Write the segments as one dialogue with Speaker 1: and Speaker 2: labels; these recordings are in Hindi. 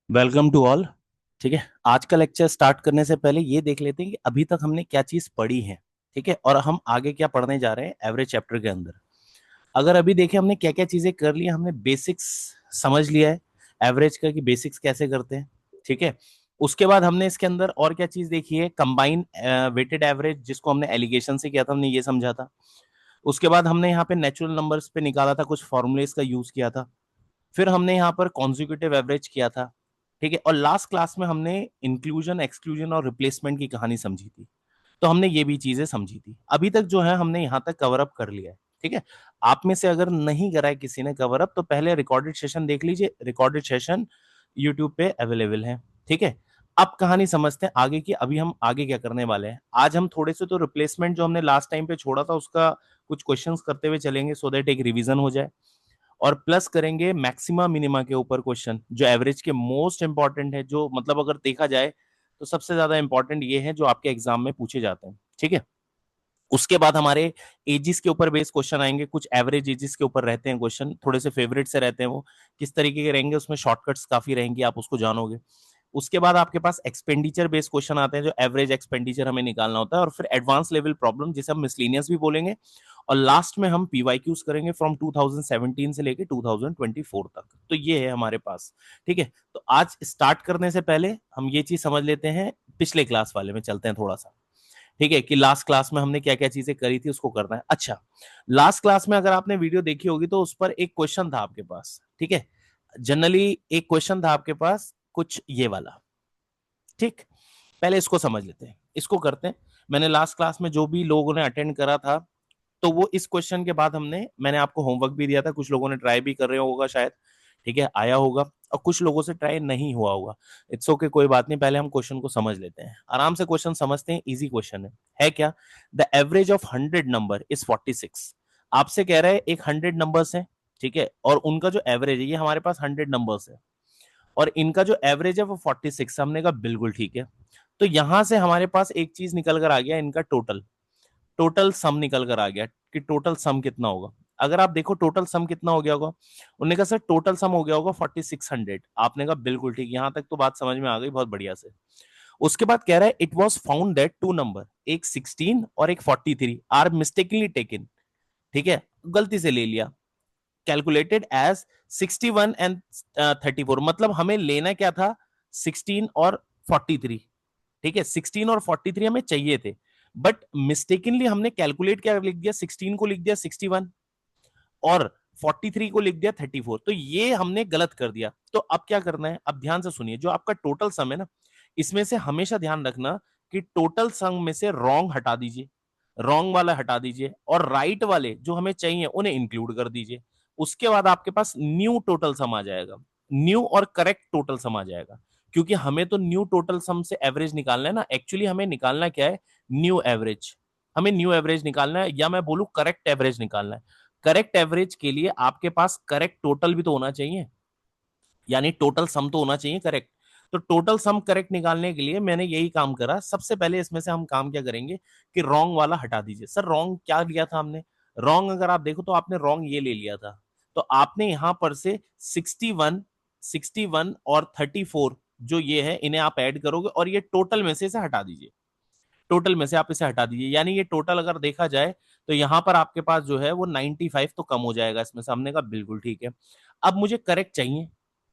Speaker 1: Welcome to all. ठीक है, आज का लेक्चर स्टार्ट करने से पहले ये देख लेते हैं कि अभी तक हमने क्या चीज पढ़ी है। ठीक है, और हम आगे क्या पढ़ने जा रहे हैं एवरेज चैप्टर के अंदर। अगर अभी देखें हमने क्या क्या चीजें कर ली, हमने बेसिक्स समझ लिया है एवरेज का कि बेसिक्स कैसे करते हैं। ठीक है, उसके बाद हमने इसके अंदर और क्या चीज देखी है, कंबाइन वेटेड एवरेज, जिसको हमने एलिगेशन से किया था, हमने ये समझा था। उसके बाद हमने यहाँ पे नेचुरल नंबर्स पे निकाला था, कुछ फॉर्मूलेस का यूज किया था। फिर हमने यहाँ पर कॉन्जिक्यूटिव एवरेज किया था। ठीक है, और लास्ट क्लास में हमने इंक्लूजन एक्सक्लूजन और रिप्लेसमेंट की कहानी समझी थी। तो हमने ये भी चीजें समझी थी। अभी तक जो है हमने यहाँ तक कवर अप कर लिया है। ठीक है, आप में से अगर नहीं करा है किसी ने कवर अप, तो पहले रिकॉर्डेड सेशन देख लीजिए। रिकॉर्डेड सेशन यूट्यूब पे अवेलेबल है। ठीक है, अब कहानी समझते हैं आगे की। अभी हम आगे क्या करने वाले हैं, आज हम थोड़े से तो रिप्लेसमेंट जो हमने लास्ट टाइम पे छोड़ा था उसका कुछ क्वेश्चंस करते हुए चलेंगे, सो दैट एक रिवीजन हो जाए। और प्लस करेंगे मैक्सिमा मिनिमा के ऊपर क्वेश्चन, जो एवरेज के मोस्ट इंपॉर्टेंट है, जो मतलब अगर देखा जाए तो सबसे ज्यादा इंपॉर्टेंट ये है जो आपके एग्जाम में पूछे जाते हैं। ठीक है, उसके बाद हमारे एजिस के ऊपर बेस्ड क्वेश्चन आएंगे। कुछ एवरेज एजिस के ऊपर रहते हैं क्वेश्चन, थोड़े से फेवरेट से रहते हैं वो। किस तरीके के रहेंगे, उसमें शॉर्टकट्स काफी रहेंगी, आप उसको जानोगे। उसके बाद आपके पास एक्सपेंडिचर बेस्ड क्वेश्चन आते हैं, जो एवरेज एक्सपेंडिचर हमें निकालना होता है। और फिर एडवांस लेवल प्रॉब्लम, जिसे हम मिसलेनियस भी बोलेंगे। और लास्ट में हम पीवाईक्यूज करेंगे फ्रॉम 2017 से लेके 2024 तक। तो ये है हमारे पास। ठीक है, तो आज स्टार्ट करने से पहले हम ये चीज समझ लेते हैं, पिछले क्लास वाले में चलते हैं थोड़ा सा। ठीक है, कि लास्ट क्लास में हमने क्या क्या चीजें करी थी उसको करना है। अच्छा, लास्ट क्लास में अगर आपने वीडियो देखी होगी तो उस पर एक क्वेश्चन था आपके पास। ठीक है, जनरली एक क्वेश्चन था आपके पास कुछ ये वाला। ठीक, पहले इसको समझ लेते हैं, इसको करते हैं। मैंने लास्ट क्लास में जो भी लोगों ने अटेंड करा था, तो वो इस क्वेश्चन के बाद मैंने आपको होमवर्क भी दिया था, कुछ लोगों ने ट्राई भी कर रहे होगा शायद। ठीक है, आया होगा। और कुछ लोगों से ट्राई नहीं हुआ होगा। इट्स ओके, कोई बात नहीं। पहले हम क्वेश्चन को समझ लेते हैं, आराम से क्वेश्चन समझते हैं। इजी क्वेश्चन है क्या? The average of 100 number is 46। आपसे कह रहा है एक 100 नंबर्स है। ठीक है, और उनका जो एवरेज है, ये हमारे पास 100 नंबर्स है, और इनका जो एवरेज है वो 46। हमने कहा बिल्कुल ठीक है। तो यहां से हमारे पास एक चीज निकल कर आ गया, इनका टोटल। टोटल सम निकल कर आ गया कि टोटल सम कितना होगा। अगर आप देखो टोटल सम कितना हो गया होगा, उन्होंने कहा सर टोटल सम हो गया होगा 4600। आपने कहा बिल्कुल ठीक, यहां तक तो बात समझ में आ गई बहुत बढ़िया से। उसके बाद कह रहा है it was found that two number, एक 16 और एक 43 आर मिस्टेकली टेकन। ठीक है, गलती से ले लिया, कैलकुलेटेड एज 61 एंड 34। मतलब हमें लेना क्या था, 16 और 43। ठीक है, 16 और 43 हमें चाहिए थे, बट मिस्टेकनली हमने कैलकुलेट क्या लिख दिया, 16 को लिख दिया 61 और 43 को लिख दिया 34। तो ये हमने गलत कर दिया। तो अब क्या करना है, अब ध्यान से सुनिए। जो आपका टोटल सम है ना, इसमें से हमेशा ध्यान रखना कि टोटल सम में से रॉन्ग हटा दीजिए, रॉन्ग वाला हटा दीजिए, और राइट वाले जो हमें चाहिए उन्हें इंक्लूड कर दीजिए। उसके बाद आपके पास न्यू टोटल सम आ जाएगा, न्यू और करेक्ट टोटल सम आ जाएगा। क्योंकि हमें तो न्यू टोटल सम से एवरेज निकालना है ना, एक्चुअली हमें निकालना क्या है, न्यू एवरेज। हमें न्यू एवरेज निकालना है, या मैं बोलूं करेक्ट एवरेज निकालना है। करेक्ट एवरेज के लिए आपके पास करेक्ट टोटल भी तो होना चाहिए, यानी टोटल सम तो होना चाहिए करेक्ट। तो टोटल सम करेक्ट निकालने के लिए मैंने यही काम करा। सबसे पहले इसमें से हम काम क्या करेंगे कि रॉन्ग वाला हटा दीजिए। सर रॉन्ग क्या लिया था हमने? रॉन्ग अगर आप देखो तो आपने रॉन्ग ये ले लिया था। तो आपने यहां पर से 61, 61 और 34 जो ये है, इन्हें आप ऐड करोगे और ये टोटल में से इसे हटा दीजिए। टोटल में से आप इसे हटा दीजिए, यानी ये टोटल अगर देखा जाए तो यहां पर आपके पास जो है वो 95 तो कम हो जाएगा इसमें से। हमने कहा बिल्कुल ठीक है। अब मुझे करेक्ट चाहिए,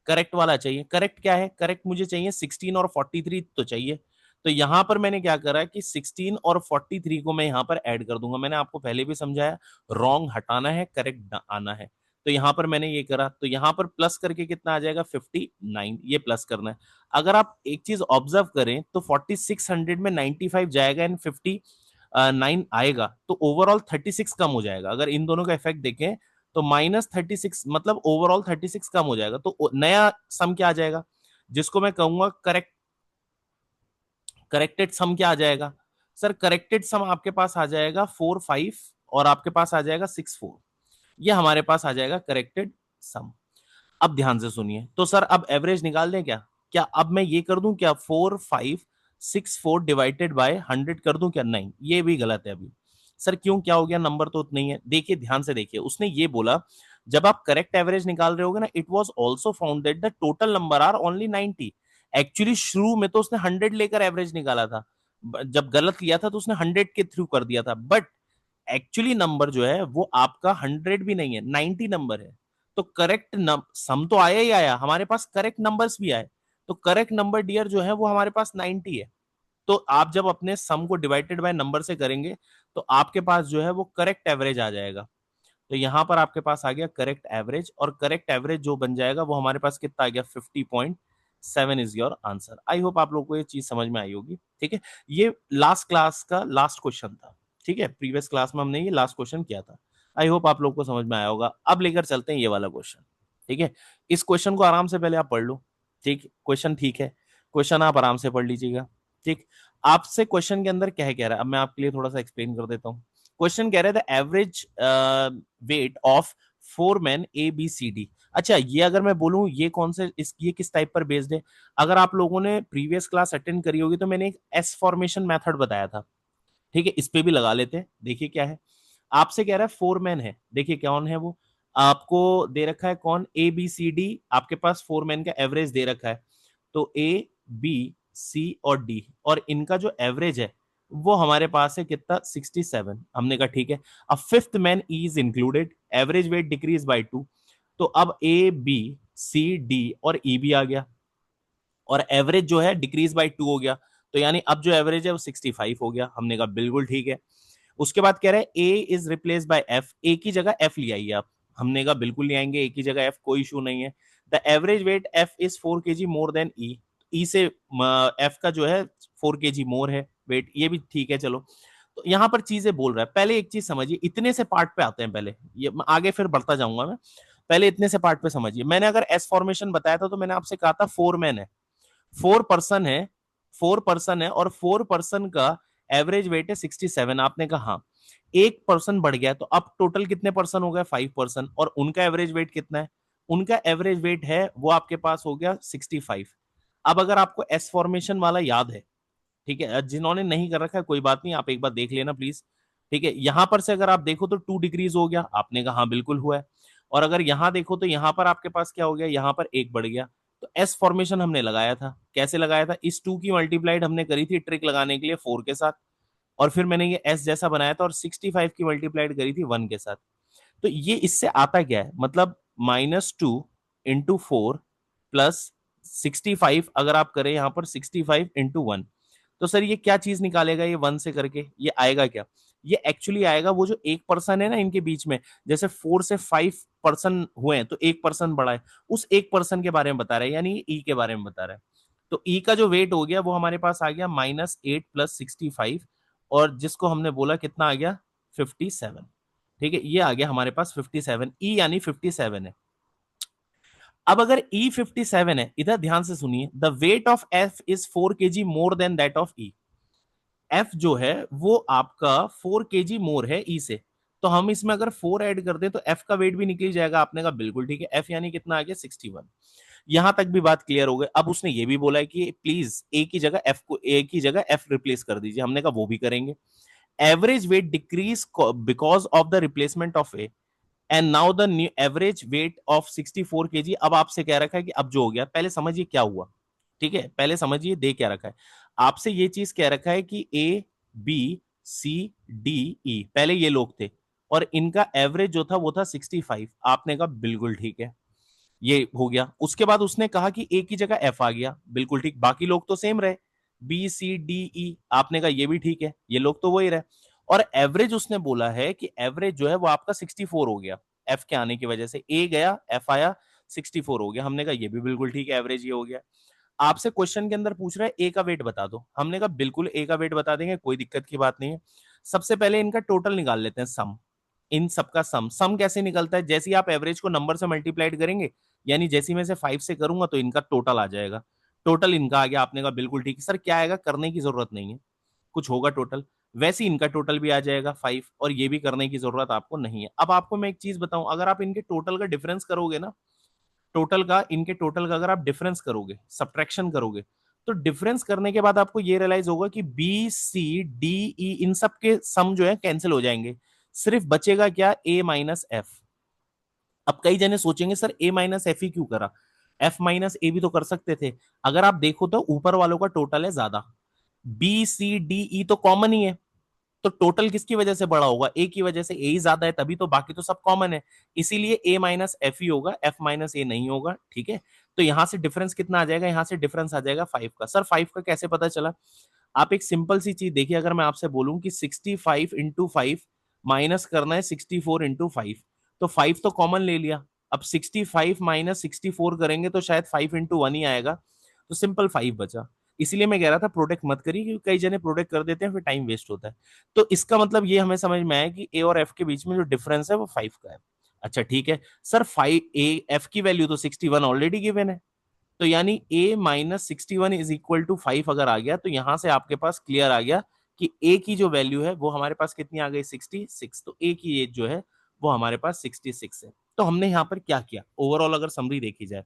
Speaker 1: करेक्ट वाला चाहिए। करेक्ट क्या है, करेक्ट मुझे चाहिए 16 और 43 तो चाहिए। तो यहां पर मैंने क्या करा कि 16 और 43 को मैं यहां पर ऐड कर दूंगा। मैंने आपको पहले भी समझाया, रॉन्ग हटाना है, करेक्ट आना है। तो यहां पर मैंने ये करा, तो यहां पर प्लस करके कितना आ जाएगा, 59, ये प्लस करना है। अगर आप एक चीज ऑब्जर्व करें तो 4600 में 95 जाएगा एंड 59 आएगा, तो ओवरऑल 36 कम हो जाएगा। अगर इन दोनों का इफेक्ट देखें तो -36, मतलब ओवरऑल 36 कम हो जाएगा। तो नया सम क्या आ जाएगा, जिसको मैं कहूंगा करेक्ट, करेक्टेड सम क्या आ जाएगा? सर करेक्टेड सम आपके पास आ जाएगा 45 और आपके पास आ जाएगा 64। ये हमारे पास आ जाएगा करेक्टेड सम। अब ध्यान से सुनिए, तो सर अब एवरेज निकाल दें क्या? क्या अब मैं ये कर दूं क्या, 4564 डिवाइडेड बाय 100 कर दूं क्या? नहीं, ये भी गलत है अभी। सर क्यों, क्या हो गया, नंबर तो उतना ही है। देखिए ध्यान से देखिए, उसने ये बोला जब आप करेक्ट एवरेज निकाल रहे होगे ना, it was also found that the total number are only 90। Actually शुरू में तो उसने 100 लेकर एवरेज निकाला था, जब गलत लिया था तो उसने 100 के थ्रू कर दिया था, बट एक्चुअली नंबर जो है वो आपका 100 भी नहीं है, 90 नंबर है। तो करेक्ट सम तो आया ही आया, हमारे पास करेक्ट नंबर्स भी आए, तो करेक्ट नंबर डियर जो है वो हमारे पास 90 है। तो आप जब अपने सम को डिवाइडेड बाय नंबर से करेंगे तो आपके पास जो है वो करेक्ट एवरेज आ जाएगा। तो यहां पर आपके पास आ गया करेक्ट एवरेज, और करेक्ट एवरेज जो बन जाएगा वो हमारे पास कितना आ गया, 50.7 is your answer. I hope आप लोगों को ये चीज समझ में आई होगी। ठीक है, ये लास्ट क्लास का लास्ट क्वेश्चन था। ठीक है, प्रीवियस क्लास में हमने ये लास्ट क्वेश्चन किया था। आई होप आप लोग को समझ में आया होगा। अब लेकर चलते हैं ये वाला क्वेश्चन। ठीक है, इस क्वेश्चन को आराम से पहले आप पढ़ लो। ठीक, क्वेश्चन ठीक है, क्वेश्चन आप आराम से पढ़ लीजिएगा। ठीक, आपसे क्वेश्चन के अंदर क्या है कह रहा है, अब मैं आपके लिए थोड़ा सा एक्सप्लेन कर देता हूँ। क्वेश्चन कह रहे थे average weight of 4 men ABCD। अच्छा, ये अगर मैं बोलूं ये कौन से ये किस टाइप पर बेस्ड है, अगर आप लोगों ने प्रीवियस क्लास अटेंड करी होगी तो मैंने एक एस फॉर्मेशन मेथड बताया था। ठीक है, इस पे भी लगा लेते हैं, देखिए क्या है। आपसे कह रहा है 4 men है, देखिए कौन है वो, आपको दे रखा है कौन, ABCD, आपके पास 4 men का एवरेज दे रखा है। तो A B C और D, और इनका जो एवरेज है वो हमारे पास है कितना, 67। हमने कहा ठीक है, अब 5th man is included, average weight decrease by 2। तो अब A B C D और E भी आ गया, और एवरेज जो है डिक्रीज बाय 2 हो गया। तो यानी अब जो एवरेज है वो 65 हो गया। हमने कहा बिल्कुल ठीक है। उसके बाद कह रहे हैं ए इज रिप्लेस बाय एफ, ए की जगह एफ ले आइए आप। हमने कहा बिल्कुल ले आएंगे, ए की जगह एफ, कोई इशू नहीं है। The average weight F is 4 kg more than E, E से एफ का जो है 4 kg मोर है वेट, ये भी ठीक है चलो। तो यहां पर चीजें बोल रहा है, पहले एक चीज समझिए, इतने से पार्ट पे आते हैं पहले, ये आगे फिर बढ़ता जाऊंगा मैं। पहले इतने से पार्ट पे समझिए, मैंने अगर एस फॉर्मेशन बताया था तो मैंने आपसे कहा था 4 men है, 4 पर्सन है, 4 पर्सन है, और 4 पर्सन का एवरेज वेट है 67। आपने कहा हाँ, एक पर्सन बढ़ गया, तो अब टोटल कितने पर्सन हो गए, 5 पर्सन, और उनका एवरेज वेट कितना है, उनका एवरेज वेट है वो आपके पास हो गया 65। अब अगर आपको एस फॉर्मेशन वाला याद है, ठीक है, जिन्होंने नहीं कर रखा है कोई बात नहीं, आप एक बार देख लेना प्लीज। ठीक है, यहां पर से अगर आप देखो तो 2 डिग्रीज हो गया, आपने कहा हाँ बिल्कुल हुआ है। और अगर यहां देखो तो यहां पर आपके पास क्या हो गया, यहां पर एक बढ़ गया। तो एस फॉर्मेशन हमने लगाया था, कैसे लगाया था, इस 2 की मल्टीप्लाइड हमने करी थी ट्रिक लगाने के लिए 4 के साथ, और फिर मैंने ये एस जैसा बनाया था, और 65 की मल्टीप्लाइड करी थी 1 के साथ। तो ये इससे आता क्या है, मतलब -2 × 4 प्लस 65, अगर आप करें यहां पर 65 × 1, तो सर ये क्या चीज निकालेगा, ये 1 से करके ये आएगा क्या, ये एक्चुअली आएगा वो जो एक पर्सन है ना इनके बीच में, जैसे 4 से 5 पर्सन हुए हैं तो एक पर्सन बढ़ा है, उस एक पर्सन के बारे में बता रहा है, यानी ई के बारे में बता रहा है। तो ई का जो वेट हो गया वो हमारे पास आ गया -8 + 65, और जिसको हमने बोला कितना आ गया, 57। ठीक है, ये आ गया हमारे पास 57, ई यानी 57 है। अब अगर ई 57 है, इधर ध्यान से सुनिए, the weight of F is 4 kg more then that of E, F जो है वो आपका 4 kg मोर है ई से, तो हम इसमें अगर 4 ऐड कर दें तो एफ का वेट भी निकल जाएगा। आपने कहा बिल्कुल ठीक है, एफ यानी कितना आ गया, 61। यहां तक भी बात क्लियर हो गई। अब उसने ये भी बोला है कि प्लीज ए की जगह एफ को, ए की जगह एफ रिप्लेस कर दीजिए, हमने कहा वो भी करेंगे। Average weight decrease because of the replacement of A, and now the new average weight of 64 kg। अब आपसे कह रखा है कि अब जो हो गया, पहले समझिए क्या हुआ। ठीक है, पहले समझिए दे क्या रखा है, आपसे ये चीज कह रखा है कि A B C D E पहले ये लोग थे, और इनका एवरेज जो था वो था 65। आपने कहा बिल्कुल ठीक है, ये हो गया। उसके बाद उसने कहा कि ए की जगह एफ आ गया, बिल्कुल ठीक, बाकी लोग तो सेम रहे, B C D E, आपने कहा ये भी ठीक है, ये लोग तो वही रहे। और एवरेज उसने बोला है कि एवरेज जो है वो आपका 64 हो गया, एफ के आने की वजह से, ए गया एफ आया, 64 हो गया। हमने कहा ये भी बिल्कुल ठीक है, एवरेज ये हो गया। आपसे क्वेश्चन के अंदर पूछ रहा है ए का वेट बता दो, हमने कहा बिल्कुल ए का वेट बता देंगे, कोई दिक्कत की बात नहीं है। सबसे पहले इनका टोटल निकाल लेते हैं, सम, इन सबका सम। सम कैसे निकलता है, जैसे ही आप एवरेज को नंबर से मल्टीप्लाइड करेंगे, यानी जैसे मैं से 5 से करूंगा तो इनका टोटल आ जाएगा। टोटल इनका आ गया, आपने कहा बिल्कुल ठीक है सर, क्या आएगा, करने की जरूरत नहीं है, कुछ होगा टोटल, वैसे ही इनका टोटल भी आ जाएगा 5, और ये भी करने की जरूरत आपको नहीं है। अब आपको मैं एक चीज बताऊं, अगर आप इनके टोटल का डिफरेंस करोगे ना, टोटल का, इनके टोटल का अगर आप डिफरेंस करोगे, सब्ट्रैक्शन करोगे, तो डिफरेंस करने के बाद आपको ये रियलाइज होगा कि B C D E इन सब के सम जो है कैंसिल हो जाएंगे, सिर्फ बचेगा क्या, A - F। अब कई जने सोचेंगे सर ए माइनस एफ ही क्यों करा, एफ माइनस ए भी तो कर सकते थे। अगर आप देखो तो ऊपर वालों का टोटल है ज्यादा, बी सी डी ई तो कॉमन ही है, तो टोटल किसकी वजह से बड़ा होगा, ए की वजह से, ए ही ज्यादा है तभी तो, बाकी तो सब कॉमन है, इसीलिए ए माइनस एफ ही होगा, एफ माइनस ए नहीं होगा। ठीक है, तो यहां से डिफरेंस कितना आ जाएगा, यहां से डिफरेंस आ जाएगा 5 का। सर 5 का कैसे पता चला, आप एक सिंपल सी चीज देखिए, अगर मैं आपसे बोलूं कि 65 इंटू 5 माइनस करना है 64 इंटू 5, तो 5 तो कॉमन ले लिया, अब 65 माइनस 64 करेंगे तो शायद 5 इंटू 1 ही आएगा, तो सिंपल 5 बचा। इसलिए मैं कह रहा था प्रोडक्ट मत करिए, क्योंकि कई जने प्रोडक्ट कर देते हैं फिर टाइम वेस्ट होता है। तो इसका मतलब ये हमें समझ में आया कि ए और एफ के बीच में जो डिफरेंस है वो 5 का है। अच्छा ठीक है सर, 5 ए एफ की वैल्यू तो 61 ऑलरेडी गिवन है, तो यानी a minus 61 is equal to 5 अगर आ गया, तो यहां से आपके पास क्लियर आ गया कि a की जो वैल्यू है वो हमारे पास कितनी आ गई, 66। तो a की एज जो है वो हमारे पास 66 है। तो हमने यहां पर क्या किया, ओवरऑल अगर समरी देखी जाए,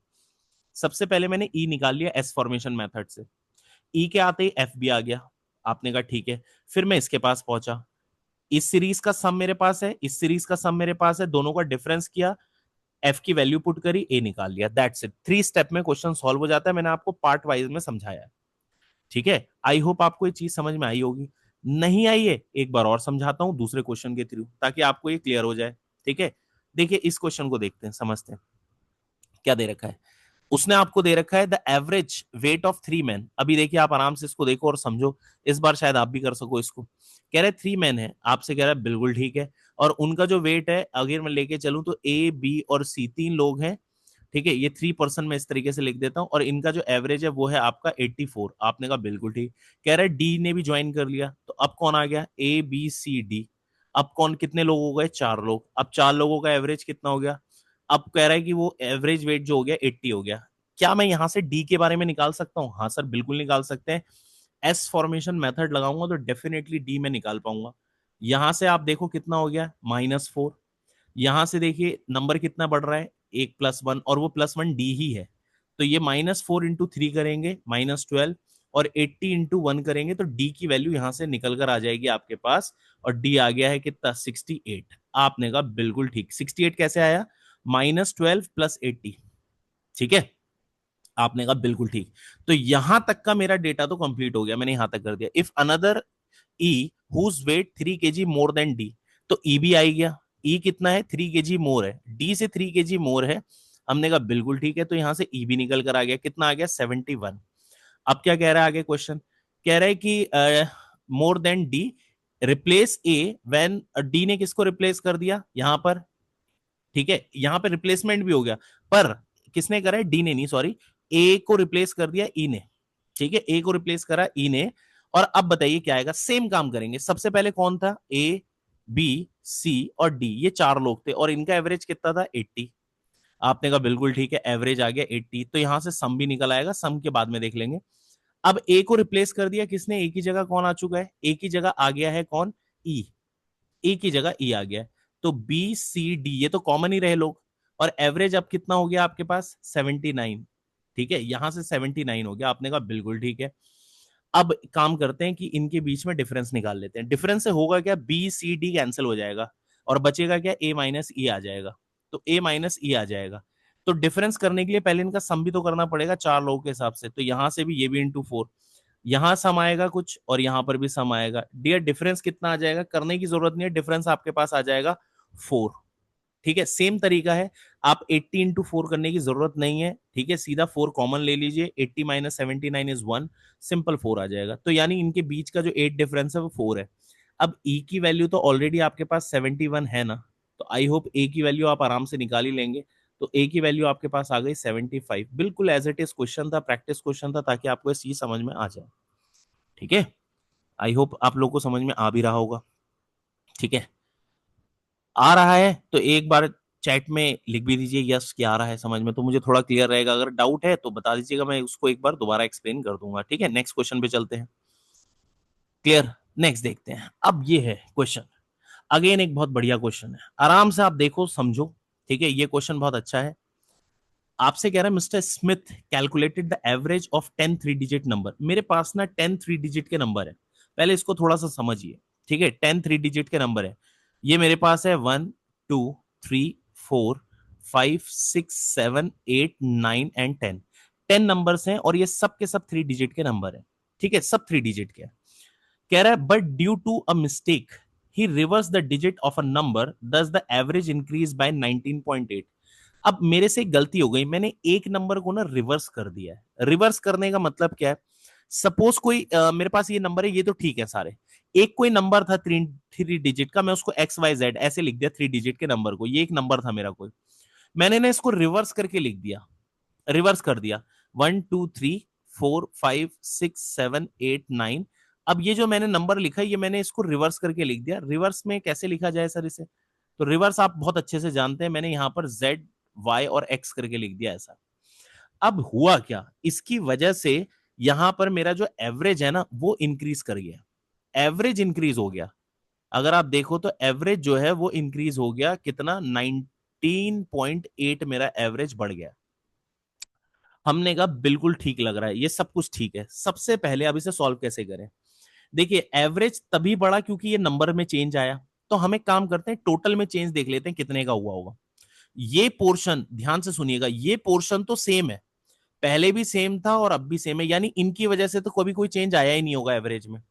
Speaker 1: सबसे पहले मैंने e निकाल लिया एस फॉर्मेशन मेथड से, e के आते ही f भी आ गया, आपने कहा ठीक है, फिर मैं इसके पास पहुंचा, इस सीरीज का सम मेरे पास है, इस सीरीज का सम मेरे पास है, दोनों का डिफरेंस किया, एफ की वैल्यू पुट करी, ए निकाल लिया, दैट्स इट। 3 स्टेप में क्वेश्चन सॉल्व हो जाता है, मैंने आपको पार्ट वाइज में समझाया है। ठीक है, आई होप आपको ये चीज समझ में आई होगी। नहीं आई है, एक बार और समझाता हूं दूसरे क्वेश्चन के थ्रू, ताकि आपको ये क्लियर हो जाए। ठीक है, देखिए इस क्वेश्चन को देखते हैं, समझते हैं क्या दे रखा है। उसने आपको दे रखा है the average weight of 3 man. अभी देखिए आप आराम से इसको देखो और समझो, इस बार शायद आप भी कर सको इसको। कह रहे 3 मैन है, आपसे कह रहा है बिल्कुल ठीक है, और उनका जो वेट है अगर मैं लेके चलूं तो ए बी और सी 3 लोग हैं। ठीक है, ये 3% में इस तरीके से लिख देता हूं, और इनका जो एवरेज है वो है आपका 84। आपने कहा बिल्कुल ठीक। कह रहा है डी ने भी ज्वाइन कर लिया, तो अब कौन आ गया, ए बी सी डी। अब कौन, कितने लोग हो गए, 4 लोग। अब 4 लोगों का एवरेज कितना हो गया, अब कह रहा है कि वो एवरेज वेट जो हो गया 80 हो गया। क्या मैं यहां से डी के बारे में निकाल सकता हूँ, हाँ सर बिल्कुल निकाल सकते हैं। एस फॉर्मेशन मेथड लगाऊंगा तो डेफिनेटली डी में निकाल पाऊंगा। यहां से आप देखो कितना हो गया, -4। यहां से देखिए नंबर कितना बढ़ रहा है, एक +1, और वो +1 डी ही है, तो ये -4 इंटू 3 करेंगे -12, और 80 इंटू 1 करेंगे तो डी की वैल्यू यहां से निकल कर आ जाएगी आपके पास, और डी आ गया है कितना, 68। आपने कहा बिल्कुल ठीक। 68 कैसे आया, -12 + 80। ठीक है, आपने कहा बिल्कुल ठीक। तो यहां तक का मेरा डेटा तो कंप्लीट हो गया, मैंने यहां तक कर दिया। If another E whose weight 3 kg more than D, तो ई भी आ गया। ई कितना है, 3 kg मोर है, डी से 3 kg मोर है। हमने कहा बिल्कुल ठीक है, तो यहां से ई भी निकल कर आ गया, कितना आ गया, 71। अब क्या कह रहा है आगे क्वेश्चन, कह रहा है कि मोर than D, replace A when, D ने किसको रिप्लेस कर दिया यहां पर। ठीक है, यहां पे रिप्लेसमेंट भी हो गया, पर किसने करा है, डी ने नहीं, सॉरी, ए को रिप्लेस कर दिया ई ने। ठीक है, ए को रिप्लेस करा ई ने, और अब बताइए क्या आएगा, सेम काम करेंगे। सबसे पहले कौन था, ए बी सी और डी, ये 4 लोग थे, और इनका एवरेज कितना था, 80। आपने कहा बिल्कुल ठीक है, एवरेज आ गया 80, तो यहां से सम भी निकल आएगा, सम के बाद में देख लेंगे। अब ए को रिप्लेस कर दिया किसने, ए की जगह कौन आ चुका है, ए की जगह आ गया है कौन, ई। ए की जगह ई आ गया, तो बी सी डी ये तो कॉमन ही रहे लोग, और एवरेज अब कितना हो गया आपके पास, 79। ठीक है, यहां से 79 हो गया, आपने कहा बिल्कुल ठीक है। अब काम करते हैं कि इनके बीच में डिफरेंस निकाल लेते हैं। डिफरेंस से होगा क्या, बी सी डी कैंसिल हो जाएगा, और बचेगा क्या, ए माइनस ई आ जाएगा। तो ए माइनस ई आ जाएगा, तो डिफरेंस करने के लिए पहले इनका सम भी तो करना पड़ेगा 4 लोगों के हिसाब से, तो यहां से भी ये भी इंटू 4, यहां सम आएगा कुछ और यहां पर भी सम आएगा। डियर डिफरेंस कितना आ जाएगा, करने की जरूरत नहीं है, डिफरेंस आपके पास आ जाएगा 4। ठीक है, सेम तरीका है, आप 80 इंटू 4 करने की जरूरत नहीं है। ठीक है, सीधा 4 कॉमन ले लीजिए, 80 माइनस 79 इज 1, सिंपल 4 आ जाएगा। तो यानी इनके बीच का जो 8 डिफरेंस है वो 4 है। अब ई की वैल्यू तो ऑलरेडी आपके पास 71 है ना, तो आई होप ए की वैल्यू आप आराम से निकाल ही लेंगे। तो ए की वैल्यू आपके पास आ गई 75, बिल्कुल एज इट इज क्वेश्चन था, प्रैक्टिस क्वेश्चन था, ताकि आपको ये चीज समझ में आ जाए। ठीक है, आई होप आप लोग को समझ में आ भी रहा होगा। ठीक है, आ रहा है तो एक बार चैट में लिख भी दीजिए यस क्या आ रहा है समझ में, तो मुझे थोड़ा क्लियर रहेगा। अगर डाउट है तो बता दीजिएगा, मैं उसको एक बार दोबारा एक्सप्लेन कर दूंगा। ठीक है, नेक्स्ट क्वेश्चन पे चलते हैं। क्लियर, नेक्स्ट देखते हैं। अब ये है क्वेश्चन, अगेन एक बहुत बढ़िया क्वेश्चन है, आराम से आप देखो समझो। ठीक है, ये क्वेश्चन बहुत अच्छा है। आपसे कह रहा है mister Smith calculated the average of 10 3 digit number. मेरे पास ना 10 3 डिजिट के नंबर है, पहले इसको थोड़ा सा समझिए। ठीक है, 10 3 डिजिट के नंबर है, ये मेरे पास है 1 2 3 4 5 6 7 8 9 एंड 10। 10 नंबर्स हैं और ये सब के सब 3 डिजिट के नंबर हैं। ठीक है, सब 3 डिजिट के हैं। कह रहा है but due to a mistake he reverse the digit of a number, thus the average increase by 19.8। अब मेरे से एक गलती हो गई, मैंने एक नंबर को ना रिवर्स कर दिया है। रिवर्स करने का मतलब क्या है? सपोज कोई मेरे पास ये नंबर है, ये तो ठीक है सारे। एक कोई नंबर था 3 डिजिट का, मैं उसको एक्स वाई जेड ऐसे लिख दिया 3 डिजिट के नंबर को। ये एक नंबर था मेरा कोई, मैंने ना इसको रिवर्स करके लिख दिया, रिवर्स कर दिया। 1 2 3 4 5 6 7 8 9। अब ये जो मैंने नंबर लिखा है, ये मैंने इसको रिवर्स करके लिख दिया। रिवर्स में कैसे लिखा जाए सर इसे? तो रिवर्स आप बहुत अच्छे से जानते हैं, मैंने यहां पर जेड वाई और एक्स करके लिख दिया ऐसा। अब हुआ क्या, इसकी वजह से यहां पर मेरा जो एवरेज है ना वो इंक्रीज कर गया, एवरेज इंक्रीज हो गया। अगर आप देखो तो एवरेज जो है वो इंक्रीज हो गया, कितना? 19.8 मेरा एवरेज बढ़ गया। हमने कहा बिल्कुल ठीक लग रहा है, ये सब कुछ ठीक है। सबसे पहले अब इसे सॉल्व कैसे करें? देखिए एवरेज तभी बढ़ा क्योंकि ये नंबर में चेंज आया। तो हम एक काम करते हैं, टोटल में चेंज देख लेते हैं कितने का हुआ होगा। ये पोर्शन ध्यान से सुनिएगा, ये पोर्शन तो सेम है, पहले भी सेम था और अब भी सेम है, यानी इनकी वजह से तो कभी कोई चेंज आया ही नहीं होगा एवरेज में।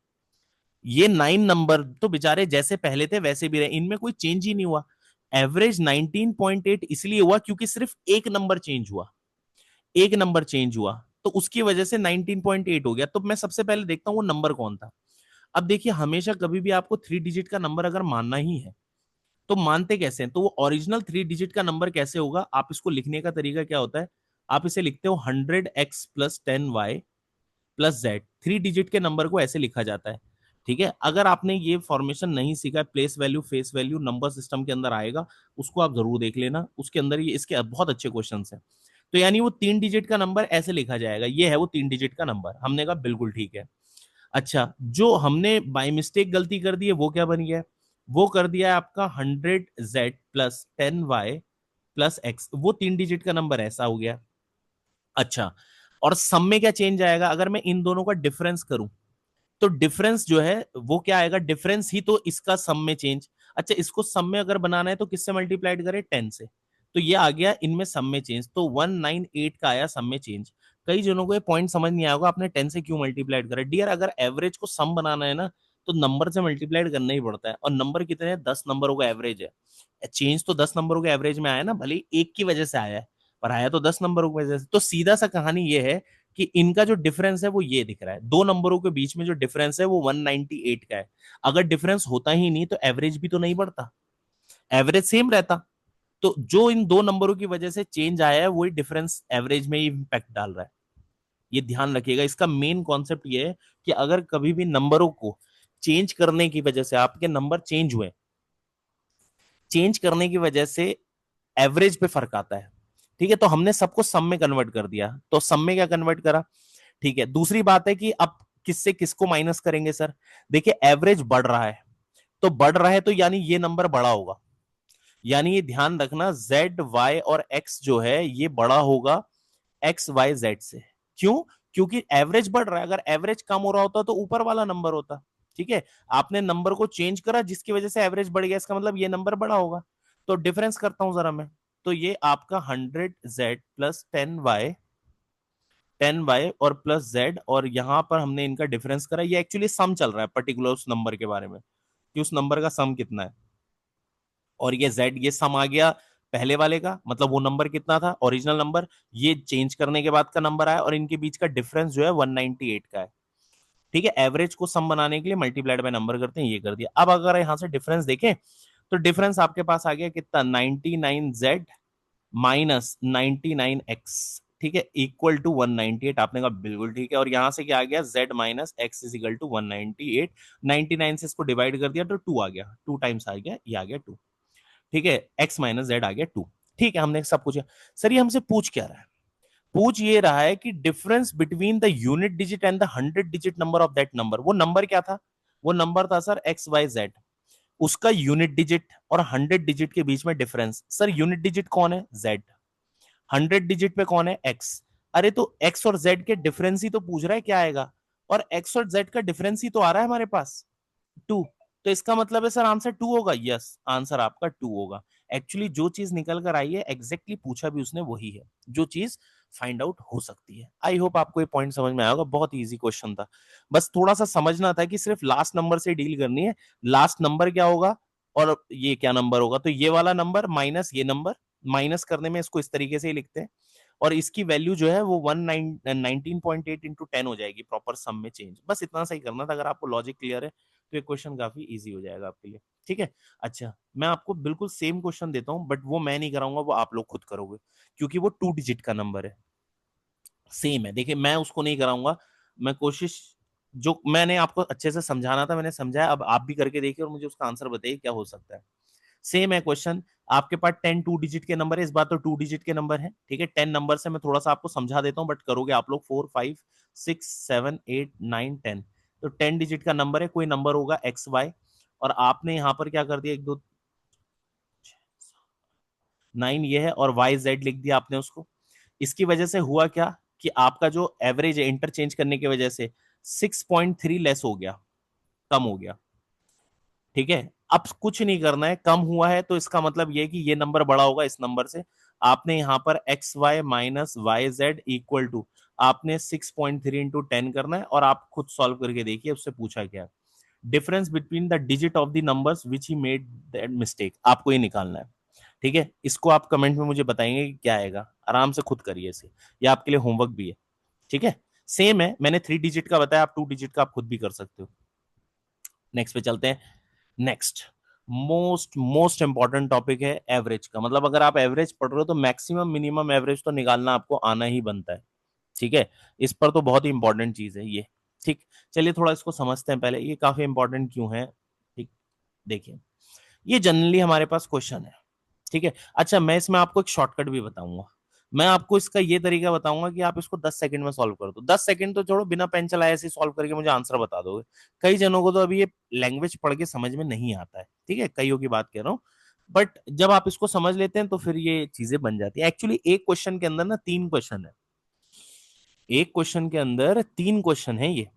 Speaker 1: ये 9 नंबर तो बेचारे जैसे पहले थे वैसे भी रहे, इनमें कोई चेंज ही नहीं हुआ। एवरेज 19.8 इसलिए हुआ क्योंकि सिर्फ एक नंबर चेंज हुआ, एक नंबर चेंज हुआ, तो उसकी वजह से 19.8 हो गया। तो मैं सबसे पहले देखता हूं वो नंबर कौन था। अब देखिए हमेशा कभी भी आपको 3 डिजिट का नंबर अगर मानना ही है तो मानते कैसे हैं? तो वो ओरिजिनल 3 डिजिट का नंबर कैसे होगा, आप इसको लिखने का तरीका क्या होता है? आप इसे लिखते हो 100x plus 10y plus Z. 3 digit के नंबर को ऐसे लिखा जाता है। ठीक है, अगर आपने ये फॉर्मेशन नहीं सीखा, place value face value number system के अंदर आएगा, उसको आप जरूर देख लेना, उसके अंदर ये इसके बहुत अच्छे क्वेश्चन हैं। तो यानी वो 3 डिजिट का नंबर ऐसे लिखा जाएगा, ये है वो 3 डिजिट का नंबर। हमने कहा बिल्कुल ठीक है। अच्छा, जो हमने बाय मिस्टेक गलती कर दी है वो क्या बन गया है? वो कर दिया है आपका 100z plus 10y plus x, वो 3 डिजिट का नंबर ऐसा हो गया। अच्छा, और सम में क्या चेंज आएगा? अगर मैं इन दोनों का डिफरेंस करूं तो डिफरेंस जो है वो क्या आएगा? डिफरेंस ही तो इसका सम में चेंज। अच्छा, इसको सम में अगर बनाना है तो किससे मल्टीप्लाइड करें? 10 से। तो ये आ गया इनमें सम में चेंज, तो 198 का आया सम में चेंज। कई जनों को ये पॉइंट समझ नहीं आएगा, आपने 10 से क्यों मल्टीप्लाइड करा? डियर, अगर एवरेज को सम बनाना है ना तो नंबर से मल्टीप्लाइड करना ही पड़ता है। और नंबर कितने हैं? 10 नंबरों का एवरेज है। चेंज तो 10 नंबरों के एवरेज में आया ना, भले ही एक की वजह से आया है, पर आया तो 10 नंबरों की वजह से। तो सीधा सा कहानी ये है कि इनका जो डिफरेंस है वो ये दिख रहा है, दो नंबरों के बीच में जो डिफरेंस है वो 198 का है। अगर डिफरेंस होता ही नहीं तो एवरेज भी तो नहीं बढ़ता, एवरेज सेम रहता। तो जो इन दो नंबरों की वजह से चेंज आया है वही डिफरेंस एवरेज में ही इंपैक्ट डाल रहा है। ये ध्यान रखिएगा, इसका मेन कॉन्सेप्ट ये है कि अगर कभी भी नंबरों को चेंज करने की वजह से आपके नंबर चेंज हुए, चेंज करने की वजह से एवरेज पे फर्क आता है। ठीक है, तो हमने सबको सम में कन्वर्ट कर दिया, तो सम में क्या कन्वर्ट करा? ठीक है, दूसरी बात है कि अब किससे किसको माइनस करेंगे सर? देखिए एवरेज बढ़ रहा है, तो बढ़ रहा है तो यानी ये नंबर बड़ा होगा, यानी ये ध्यान रखना जेड वाई और एक्स जो है ये बड़ा होगा एक्स वाई जेड से। क्यों? क्योंकि एवरेज बढ़ रहा है, अगर एवरेज कम हो रहा होता तो ऊपर वाला नंबर होता। ठीक है, आपने नंबर को चेंज करा जिसकी वजह से एवरेज बढ़ गया, इसका मतलब ये नंबर बड़ा होगा। तो डिफरेंस करता हूं जरा मैं, तो ये आपका 100z प्लस 10y और प्लस जेड, और यहां पर हमने इनका डिफरेंस करा। ये एक्चुअली सम चल रहा है पर्टिकुलर उस नंबर के बारे में कि उस नंबर का सम कितना है। और ये जेड ये सम आ गया पहले वाले का, मतलब वो नंबर कितना था ओरिजिनल नंबर, ये चेंज करने के बाद का नंबर आया, और इनके बीच का डिफरेंस जो है 198 का है। ठीक है, एवरेज को सम बनाने के लिए मल्टीप्लाइड बाय नंबर करते हैं, ये कर दिया। अब अगर यहां से डिफरेंस देखें तो डिफरेंस आपके पास आ गया कितना? 99z minus 99x। ठीक है, इक्वल टू 198। आपने कहा बिल्कुल ठीक है, और यहां से क्या आ गया? z माइनस एक्स इज इक्वल टू 198। 99 से इसको डिवाइड कर दिया तो 2 आ गया, 2 टाइम्स आ गया, ये आ गया 2। ठीक है, x माइनस जेड आ गया 2। ठीक है, हमने सब पूछा। सर ये हमसे पूछ क्या रहा है? पूछ ये रहा है कि difference between the unit digit and the 100 digit number of that number. वो नंबर क्या था? वो नंबर था सर एक्स वाई जेड, उसका यूनिट डिजिट और 100 डिजिट के बीच में डिफरेंस। सर यूनिट डिजिट कौन है? जेड। 100 डिजिट पे कौन है? एक्स। अरे तो एक्स और जेड के डिफरेंस ही तो पूछ रहा है क्या आएगा, और एक्स और जेड का डिफरेंस ही तो आ रहा है हमारे पास 2। तो इसका मतलब है सर आंसर 2 होगा। यस, आंसर आपका 2 होगा। एक्चुअली जो चीज निकल कर आई है एग्जैक्टली पूछा भी उसने वही है जो चीज फाइंड आउट हो सकती है। आई होप आपको ये पॉइंट समझ में आया होगा, बहुत इजी क्वेश्चन था। बस थोड़ा सा समझना था कि सिर्फ लास्ट नंबर से डील करनी है। लास्ट नंबर क्या होगा और ये क्या नंबर होगा, तो ये वाला नंबर माइनस ये नंबर, माइनस करने में इसको इस तरीके से ही लिखते हैं, और इसकी वैल्यू जो है वो 19.8 इंटू 10 हो जाएगी प्रॉपर सम में चेंज। बस इतना सही करना था। अगर आपको लॉजिक क्लियर है तो ये क्वेश्चन काफी इजी हो जाएगा आपके लिए। ठीक है। अच्छा, मैं आपको बिल्कुल सेम क्वेश्चन देता हूं, बट वो मैं नहीं कराऊंगा, वो आप लोग खुद करोगे, क्योंकि वो 2 डिजिट का नंबर है। सेम है, देखिए मैं उसको नहीं कराऊंगा। मैं कोशिश, जो मैंने आपको अच्छे से समझाना था मैंने समझाया, अब आप भी करके देखिए और मुझे उसका आंसर बताइए क्या हो सकता है। सेम है क्वेश्चन। आपके पास 10 2 डिजिट के नंबर है, इस बार तो 2 डिजिट के नंबर है। ठीक है, 10 नंबर से मैं थोड़ा सा आपको समझा देता हूं, बट करोगे आप लोग 4 5 6 7 8 9 10। तो 10 डिजिट का नंबर है, कोई नंबर होगा एक्स वाई, और आपने यहां पर क्या कर दिया, 1 2 9 ये है, और वाई जेड लिख दिया आपने उसको। इसकी वजह से हुआ क्या कि आपका जो एवरेज है इंटरचेंज करने की वजह से 6.3 लेस हो गया, कम हो गया। ठीक है, अब कुछ नहीं करना है, कम हुआ है तो इसका मतलब ये है कि ये नंबर बड़ा होगा इस नंबर से। आपने यहां पर X Y minus Y Z equal to, आपने 6.3 इंटू 10 करना है, और आप खुद सॉल्व करके देखिए उससे पूछा क्या। Difference between the digit of the numbers which he made that mistake, आपको ये निकालना है। ठीक है, इसको आप कमेंट में मुझे बताएंगे कि क्या आएगा, आराम से खुद करिए इसे, ये आपके लिए होमवर्क भी है। ठीक है, सेम है, मैंने 3 डिजिट का बताया, आप 2 डिजिट का आप खुद भी कर सकते हो। नेक्स्ट पे चलते हैं। Next most most important topic है एवरेज का। मतलब अगर आप एवरेज पढ़ रहे हो तो मैक्सिमम मिनिमम एवरेज तो निकालना आपको आना ही बनता है। ठीक है, इस पर तो बहुत ही इंपॉर्टेंट चीज है ये। ठीक, चलिए थोड़ा इसको समझते हैं पहले, ये काफी इंपॉर्टेंट क्यों है। ठीक, देखिए ये जनरली हमारे पास क्वेश्चन है। ठीक है, अच्छा मैं इसमें आपको एक शॉर्टकट भी बताऊंगा। मैं आपको इसका ये तरीका बताऊंगा कि आप इसको 10 सेकंड में सॉल्व कर दो। 10 सेकंड तो छोड़ो, बिना पेन चलाए ऐसे सॉल्व करके मुझे आंसर बता दोगे। कई जनों को तो अभी ये लैंग्वेज पढ़ के समझ में नहीं आता है। ठीक है, कईयों की बात कह रहा हूँ, बट जब आप इसको समझ लेते हैं तो फिर ये चीजें बन जाती है। एक्चुअली एक क्वेश्चन के अंदर ना 3 क्वेश्चन है, एक क्वेश्चन के अंदर 3 क्वेश्चन है ये।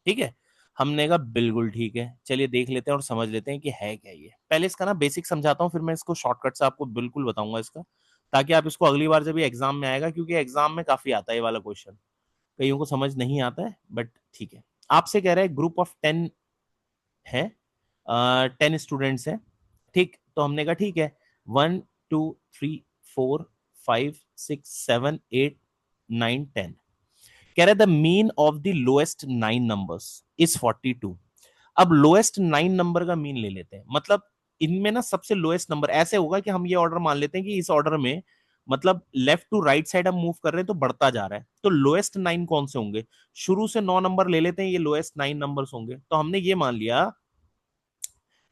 Speaker 1: ठीक है, हमने कहा बिल्कुल ठीक है, चलिए देख लेते हैं और समझ लेते हैं कि है क्या ये। पहले इसका ना बेसिक समझाता हूँ, फिर मैं इसको शॉर्टकट से आपको बिल्कुल बताऊंगा इसका, ताकि आप इसको अगली बार जब ये एग्जाम में आएगा, क्योंकि एग्जाम में काफी आता है ये वाला क्वेश्चन, कईयों को समझ नहीं आता है, बट ठीक है। आपसे कह रहा है ग्रुप ऑफ 10 है, 10 स्टूडेंट्स हैं। ठीक, तो हमने कहा ठीक है, 1 2 3 4 5 6 7 8 9 10। कह रहा है the mean of the lowest 9 numbers is 42। अब लोएस्ट 9 नंबर का मीन ले लेते हैं, मतलब इनमें ना सबसे लोएस्ट नंबर ऐसे होगा कि हम ये ऑर्डर मान लेते हैं कि इस ऑर्डर में, मतलब लेफ्ट टू राइट साइड हम मूव कर रहे हैं तो बढ़ता जा रहा है, तो लोएस्ट 9 कौन से होंगे। शुरू से 9 नंबर ले लेते हैं, ये लोएस्ट 9 नंबर्स होंगे, तो हमने ये मान लिया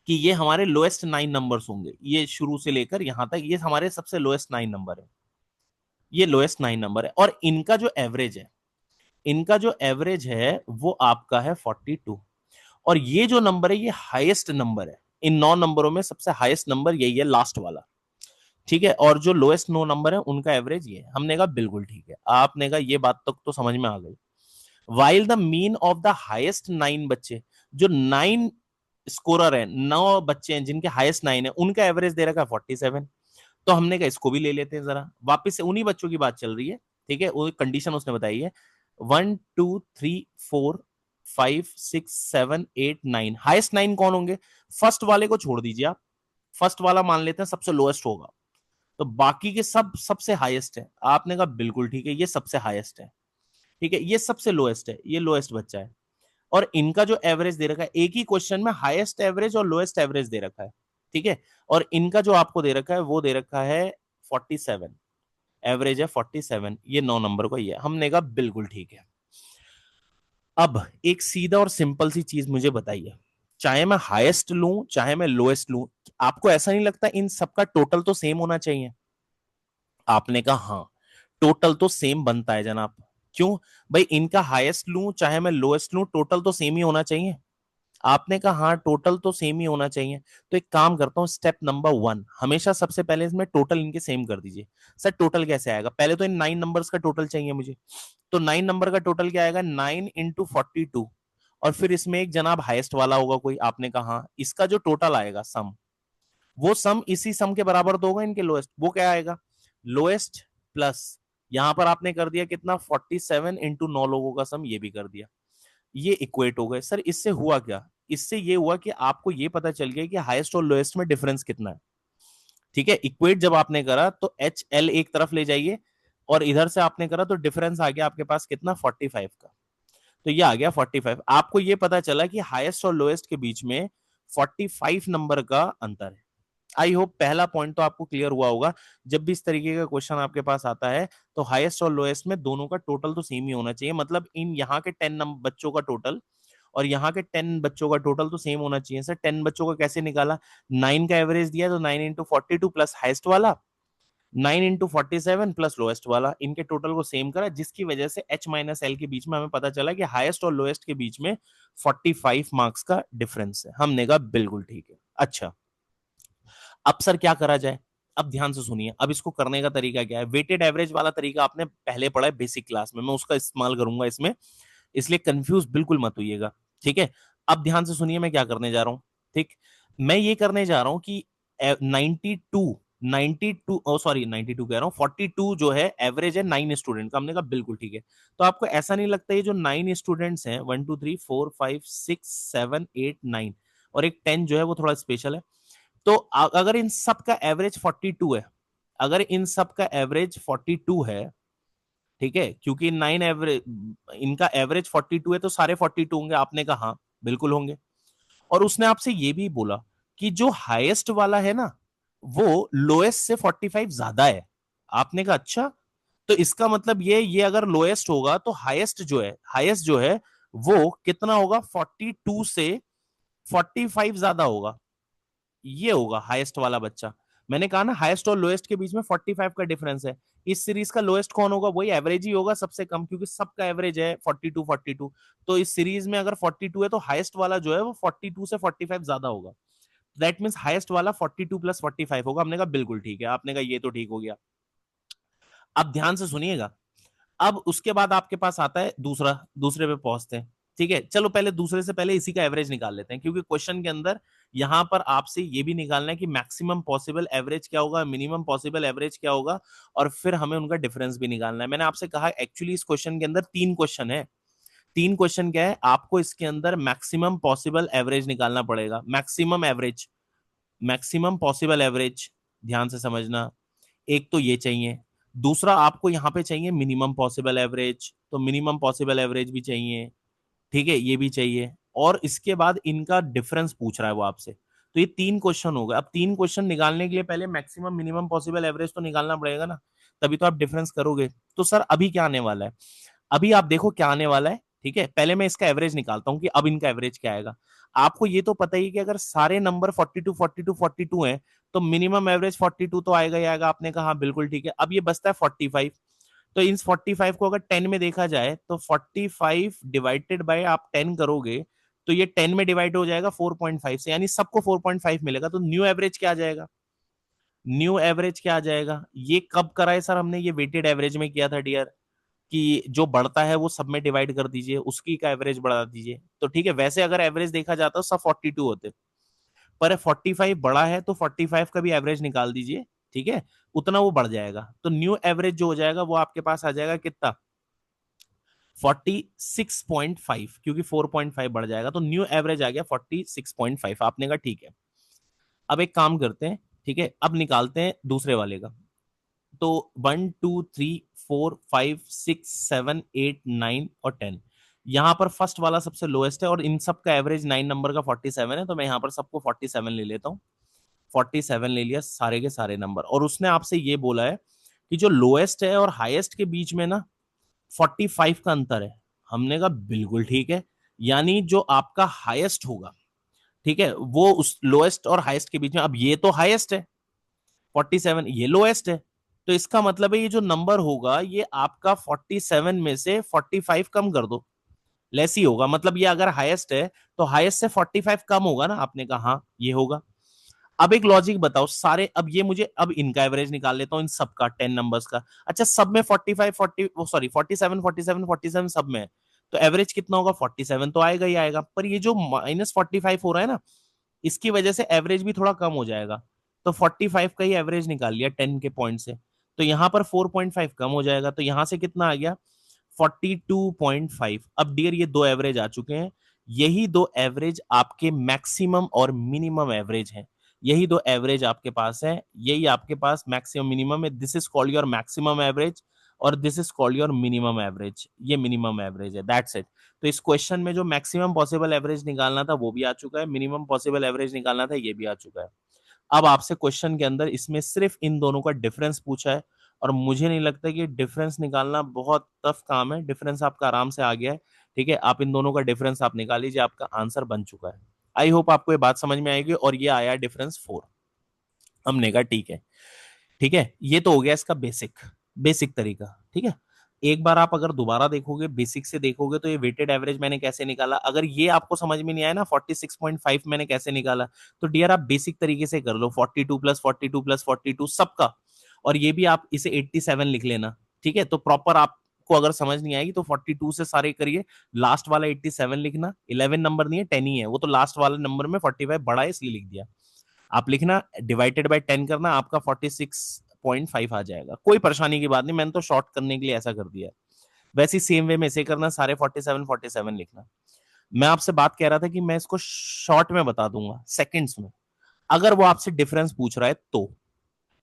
Speaker 1: कि ये हमारे लोएस्ट 9 नंबर्स होंगे, ये शुरू से लेकर यहां तक ये हमारे सबसे लोएस्ट 9 नंबर है, ये लोएस्ट 9 नंबर है, और इनका जो एवरेज है, इनका जो एवरेज है वो आपका है 42। और ये जो नंबर है ये हाईएस्ट नंबर है, इन 9 नंबरों में सबसे हाईएस्ट नंबर यही है, लास्ट वाला। ठीक है, और जो लोएस्ट 9 नंबर है उनका एवरेज ये है। हमने कहा बिल्कुल ठीक है, आपने कहा ये बात तक तो समझ में आ गई। While the mean of the highest 9 बच्चे, जो 9 स्कोरर है, 9 बच्चे हैं जिनके हाईएस्ट 9 है, उनका एवरेज दे रखा है 47। तो हमने कहा इसको भी ले लेते हैं जरा, वापिस से उन्हीं बच्चों की बात चल रही है। ठीक है, वो कंडीशन उसने बताई है। 1 2 3 4 5 6 7 8 9, हाईएस्ट 9 कौन होंगे। फर्स्ट वाले को छोड़ दीजिए आप, फर्स्ट वाला मान लेते हैं सबसे लोएस्ट होगा, तो बाकी के सब सबसे हाईएस्ट है। आपने कहा बिल्कुल ठीक है, ये सबसे हाईएस्ट है। ठीक है, ये सबसे लोएस्ट है, ये लोएस्ट बच्चा है, और इनका जो एवरेज दे रखा है, एक ही क्वेश्चन में हाईएस्ट एवरेज और लोएस्ट एवरेज दे रखा है। ठीक है, और इनका जो आपको दे रखा है वो दे रखा है 47, एवरेज है 47, ये 9 नंबर को, ये हमने कहा बिल्कुल ठीक है। अब एक सीधा और सिंपल सी चीज मुझे बताइए, चाहे मैं हाईएस्ट लूं चाहे मैं लोएस्ट लूं, आपको ऐसा नहीं लगता इन सबका टोटल तो सेम होना चाहिए। आपने कहा हाँ, टोटल तो सेम बनता है जनाब। क्यों भाई, इनका हाईएस्ट लूं चाहे मैं लोएस्ट लूं, टोटल तो सेम ही होना चाहिए। आपने कहा हाँ टोटल तो सेम ही होना चाहिए। तो एक काम करता हूँ, स्टेप नंबर 1, हमेशा सबसे पहले इसमें टोटल इनके सेम कर दीजिए। सर टोटल कैसे आएगा, पहले तो इन 9 नंबर्स का टोटल चाहिए मुझे। तो 9 नंबर का टोटल क्या आएगा, 9 इंटू 42, और फिर इसमें एक जनाब हाईएस्ट वाला होगा कोई, आपने कहा हाँ, इसका जो टोटल आएगा सम वो सम इसी सम के बराबर तो होगा इनके लोएस्ट। वो क्या आएगा, लोएस्ट प्लस यहां पर आपने कर दिया कितना 47 इंटू 9 लोगों का सम, ये भी कर दिया, ये इक्वेट हो गए। सर इससे हुआ क्या, इससे ये हुआ कि आपको ये पता चल गया कि हाईएस्ट और लोएस्ट में डिफरेंस कितना है। ठीक है, इक्वेट जब आपने करा तो एच एल एक तरफ ले जाइए और इधर से आपने करा तो डिफरेंस आ गया आपके पास कितना 45 का। तो ये आ गया 45। आपको ये पता चला कि हाईएस्ट और लोएस्ट के बीच में 45 नंबर का अंतर है। आई होप पहला पॉइंट तो आपको क्लियर हुआ होगा। जब भी इस तरीके का क्वेश्चन आपके पास आता है तो हाईएस्ट और लोएस्ट में दोनों का टोटल तो सेम ही होना चाहिए, मतलब इन यहाँ के 10 बच्चों का टोटल और यहाँ के 10 बच्चों का टोटल तो सेम होना चाहिए। सर 10 बच्चों का कैसे निकाला, 9 का एवरेज दिया तो 9 इंटू 42 प्लस हाइस्ट वाला 9 इंटू 47 प्लस लोएस्ट वाला, इनके टोटल को सेम करा, जिसकी वजह से एच माइनस एल के बीच में हमें पता चला कि हाईएस्ट और लोएस्ट के बीच में 45 मार्क्स का डिफरेंस है। हमने कहा बिल्कुल ठीक है। अच्छा अब सर क्या करा जाए, अब ध्यान से सुनिए, अब इसको करने का तरीका क्या है। वेटेड एवरेज वाला तरीका आपने पहले पढ़ा है बेसिक क्लास में, मैं उसका इस्तेमाल करूंगा इसमें, इसलिए कंफ्यूज बिल्कुल मत होइएगा। ठीक है, अब ध्यान से सुनिए मैं क्या करने जा रहा हूं। ठीक, मैं ये करने जा रहा हूं कि 92 92 सॉरी 92 कह रहा हूं 42 जो है एवरेज है 9 स्टूडेंट का। हमने कहा बिल्कुल ठीक है। तो आपको ऐसा नहीं लगता ये जो 9 स्टूडेंट्स हैं 1 2 3 4 5 6 7 8 9 और एक 10 जो है वो थोड़ा स्पेशल है। तो अगर इन सब का एवरेज 42 है, अगर इन सब का एवरेज 42 है, ठीक है, क्योंकि 9 एवरेज इनका एवरेज 42 है तो सारे 42 होंगे। आपने कहा हाँ बिल्कुल होंगे। और उसने आपसे ये भी बोला कि जो हाईएस्ट वाला है ना वो लोएस्ट से 45 ज्यादा है। आपने कहा अच्छा, तो इसका मतलब ये अगर लोएस्ट होगा तो हाईएस्ट जो है वो कितना होगा 42 से 45 ज्यादा होगा, ये होगा हाईएस्ट वाला बच्चा। मैंने कहा ना हाईएस्ट और लोएस्ट के बीच में 45 का डिफरेंस है। इस सीरीज का लोएस्ट कौन होगा, वही एवरेज ही होगा सबसे कम, क्योंकि सबका एवरेज है 42 42। तो इस सीरीज में अगर 42 है तो हाईएस्ट वाला जो है वो 42 से 45 ज्यादा होगा। दैट मींस हाईएस्ट वाला 42 प्लस 45 होगा। हमने कहा बिल्कुल ठीक है। आपने कहा ये तो ठीक हो गया। अब ध्यान से सुनिएगा, अब उसके बाद आपके पास आता है दूसरे पे पहुंचते हैं। ठीक है, चलो पहले दूसरे से पहले इसी का एवरेज निकाल लेते हैं, क्योंकि क्वेश्चन के अंदर यहां पर आपसे ये भी निकालना है कि मैक्सिमम पॉसिबल एवरेज क्या होगा, मिनिमम पॉसिबल एवरेज क्या होगा, और फिर हमें उनका डिफरेंस भी निकालना है। मैंने आपसे कहा एक्चुअली इस क्वेश्चन के अंदर 3 क्वेश्चन है। 3 क्वेश्चन क्या है, आपको इसके अंदर मैक्सिमम पॉसिबल एवरेज निकालना पड़ेगा। मैक्सिमम पॉसिबल एवरेज, ध्यान से समझना, एक तो ये चाहिए। दूसरा आपको यहां पे चाहिए मिनिमम पॉसिबल एवरेज, तो मिनिमम पॉसिबल एवरेज भी चाहिए। ठीक है, ये भी चाहिए। और इसके बाद इनका डिफरेंस पूछ रहा है वो आपसे। तो ये 3 क्वेश्चन हो गए। अब 3 क्वेश्चन निकालने के लिए पहले मैक्सिमम मिनिमम पॉसिबल एवरेज तो निकालना पड़ेगा ना, तभी तो आप डिफरेंस करोगे। तो सर अभी क्या आने वाला है, अभी आप देखो क्या आने वाला है। ठीक है, पहले मैं इसका एवरेज निकालता हूं कि अब इनका एवरेज क्या आएगा। आपको ये तो पता ही कि अगर सारे नंबर 42 42 42 हैं तो मिनिमम एवरेज 42 तो आएगा ही आएगा। आपने कहा हाँ बिल्कुल ठीक है। अब ये बचता है 45। तो इन 45 को अगर 10 में देखा जाए तो 45 डिवाइडेड बाय आप 10 करोगे तो ये 10 में डिवाइड हो जाएगा 4.5 से, यानी सबको 4.5 मिलेगा। तो न्यू एवरेज क्या आ जाएगा, न्यू एवरेज क्या आ जाएगा। ये कब करा है सर हमने, ये वेटेड एवरेज में किया था डियर, कि जो बढ़ता है वो सब में डिवाइड कर दीजिए, उसकी का एवरेज बढ़ा दीजिए। तो ठीक है, वैसे अगर एवरेज देखा जाता तो सब 42 होते, पर 45 बड़ा है तो 45 का भी एवरेज निकाल दीजिए। ठीक है, उतना वो बढ़ जाएगा। तो न्यू एवरेज जो हो जाएगा वो आपके पास आ जाएगा कितना 46.5, क्योंकि 4.5 बढ़ जाएगा। तो न्यू एवरेज आ गया 46.5। आपने कहा ठीक है। अब एक काम करते हैं, ठीक है, अब निकालते हैं दूसरे वाले का। तो 1 2 3 4 5 6 7 8 9 और 10, यहां पर फर्स्ट वाला सबसे लोएस्ट है और इन सब का एवरेज 9 नंबर का 47 है। तो मैं यहां पर सबको 47 ले लेता हूँ। 47 ले लिया सारे के सारे नंबर। और उसने आपसे ये बोला है कि जो लोएस्ट है और हाईएस्ट के बीच में ना 45 का अंतर है। हमने कहा बिल्कुल ठीक है, यानी जो आपका हाईएस्ट होगा, ठीक है, वो उस लोएस्ट और हाईएस्ट के बीच में, अब ये तो हाईएस्ट है 47, ये लोएस्ट है, तो इसका मतलब है ये जो नंबर होगा ये आपका 47 में से 45 कम कर दो, लेस ही होगा। मतलब ये अगर हाईएस्ट है तो हाईएस्ट से 45 कम होगा ना। आपने कहा हाँ ये होगा। अब एक लॉजिक बताओ सारे, अब ये मुझे, अब इनका एवरेज निकाल लेता हूँ इन सबका 10 नंबर्स का। अच्छा सब में 45 40 वो सॉरी 47 47 47 सब में है, तो एवरेज कितना होगा 47 तो आएगा ही आएगा। पर ये जो -45 हो रहा है ना, इसकी वजह से एवरेज भी थोड़ा कम हो जाएगा। तो 45 का ही एवरेज निकाल लिया 10 के पॉइंट से, तो यहां पर 4.5 कम हो जाएगा, तो यहां से कितना आ गया 42.5। अब डियर ये दो एवरेज आ चुके हैं, यही दो एवरेज आपके मैक्सिमम और मिनिमम एवरेज हैं, यही दो एवरेज आपके पास है, यही आपके पास मैक्सिमम मिनिमम है। This is called your maximum average और this is called your minimum average, ये मिनिमम एवरेज है, दैट्स इट। तो इस क्वेश्चन में जो मैक्सिमम पॉसिबल एवरेज निकालना था वो भी आ चुका है, मिनिमम पॉसिबल एवरेज निकालना था ये भी आ चुका है। अब आपसे क्वेश्चन के अंदर इसमें सिर्फ इन दोनों का डिफरेंस पूछा है, और मुझे नहीं लगता कि डिफरेंस निकालना बहुत टफ काम है, डिफरेंस आपका आराम से आ गया है। ठीक है, आप इन दोनों का डिफरेंस आप निकाल लीजिए, आपका आंसर बन चुका है। आई होप आपको ये बात समझ में आएगी, और ये आया डिफरेंस 4। हमने कहा ठीक है, ठीक है, ये तो हो गया इसका बेसिक बेसिक तरीका। ठीक है, एक बार आप अगर दोबारा देखोगे, बेसिक से देखोगे, तो ये वेटेड एवरेज मैंने कैसे निकाला, अगर ये आपको समझ में नहीं आया ना 46.5 मैंने कैसे निकाला, तो डियर आप बेसिक तरीके से कर लो, 42 + 42 + 42 सबका, और ये भी आप इसे 87 लिख लेना। ठीक है, तो प्रॉपर आपको अगर समझ नहीं आएगी तो 42 से सारे करिए, लास्ट वाला 87 लिखना, 11 नंबर नहीं है 10 ही है, वो तो लास्ट वाले नंबर में 45 बड़ा है इसलिए लिख दिया। आप लिखना डिवाइडेड बाय 10 करना, आपका 46.5 आ जाएगा, कोई परेशानी की बात नहीं, मैंने तो शॉर्ट करने के लिए ऐसा कर दिया। वैसे सेम वे में इसे करना, सारे 47 लिखना। मैं आपसे बात कह रहा था कि मैं इसको शॉर्ट में बता दूंगा सेकंड्स में, अगर वो आपसे डिफरेंस पूछ रहा है तो।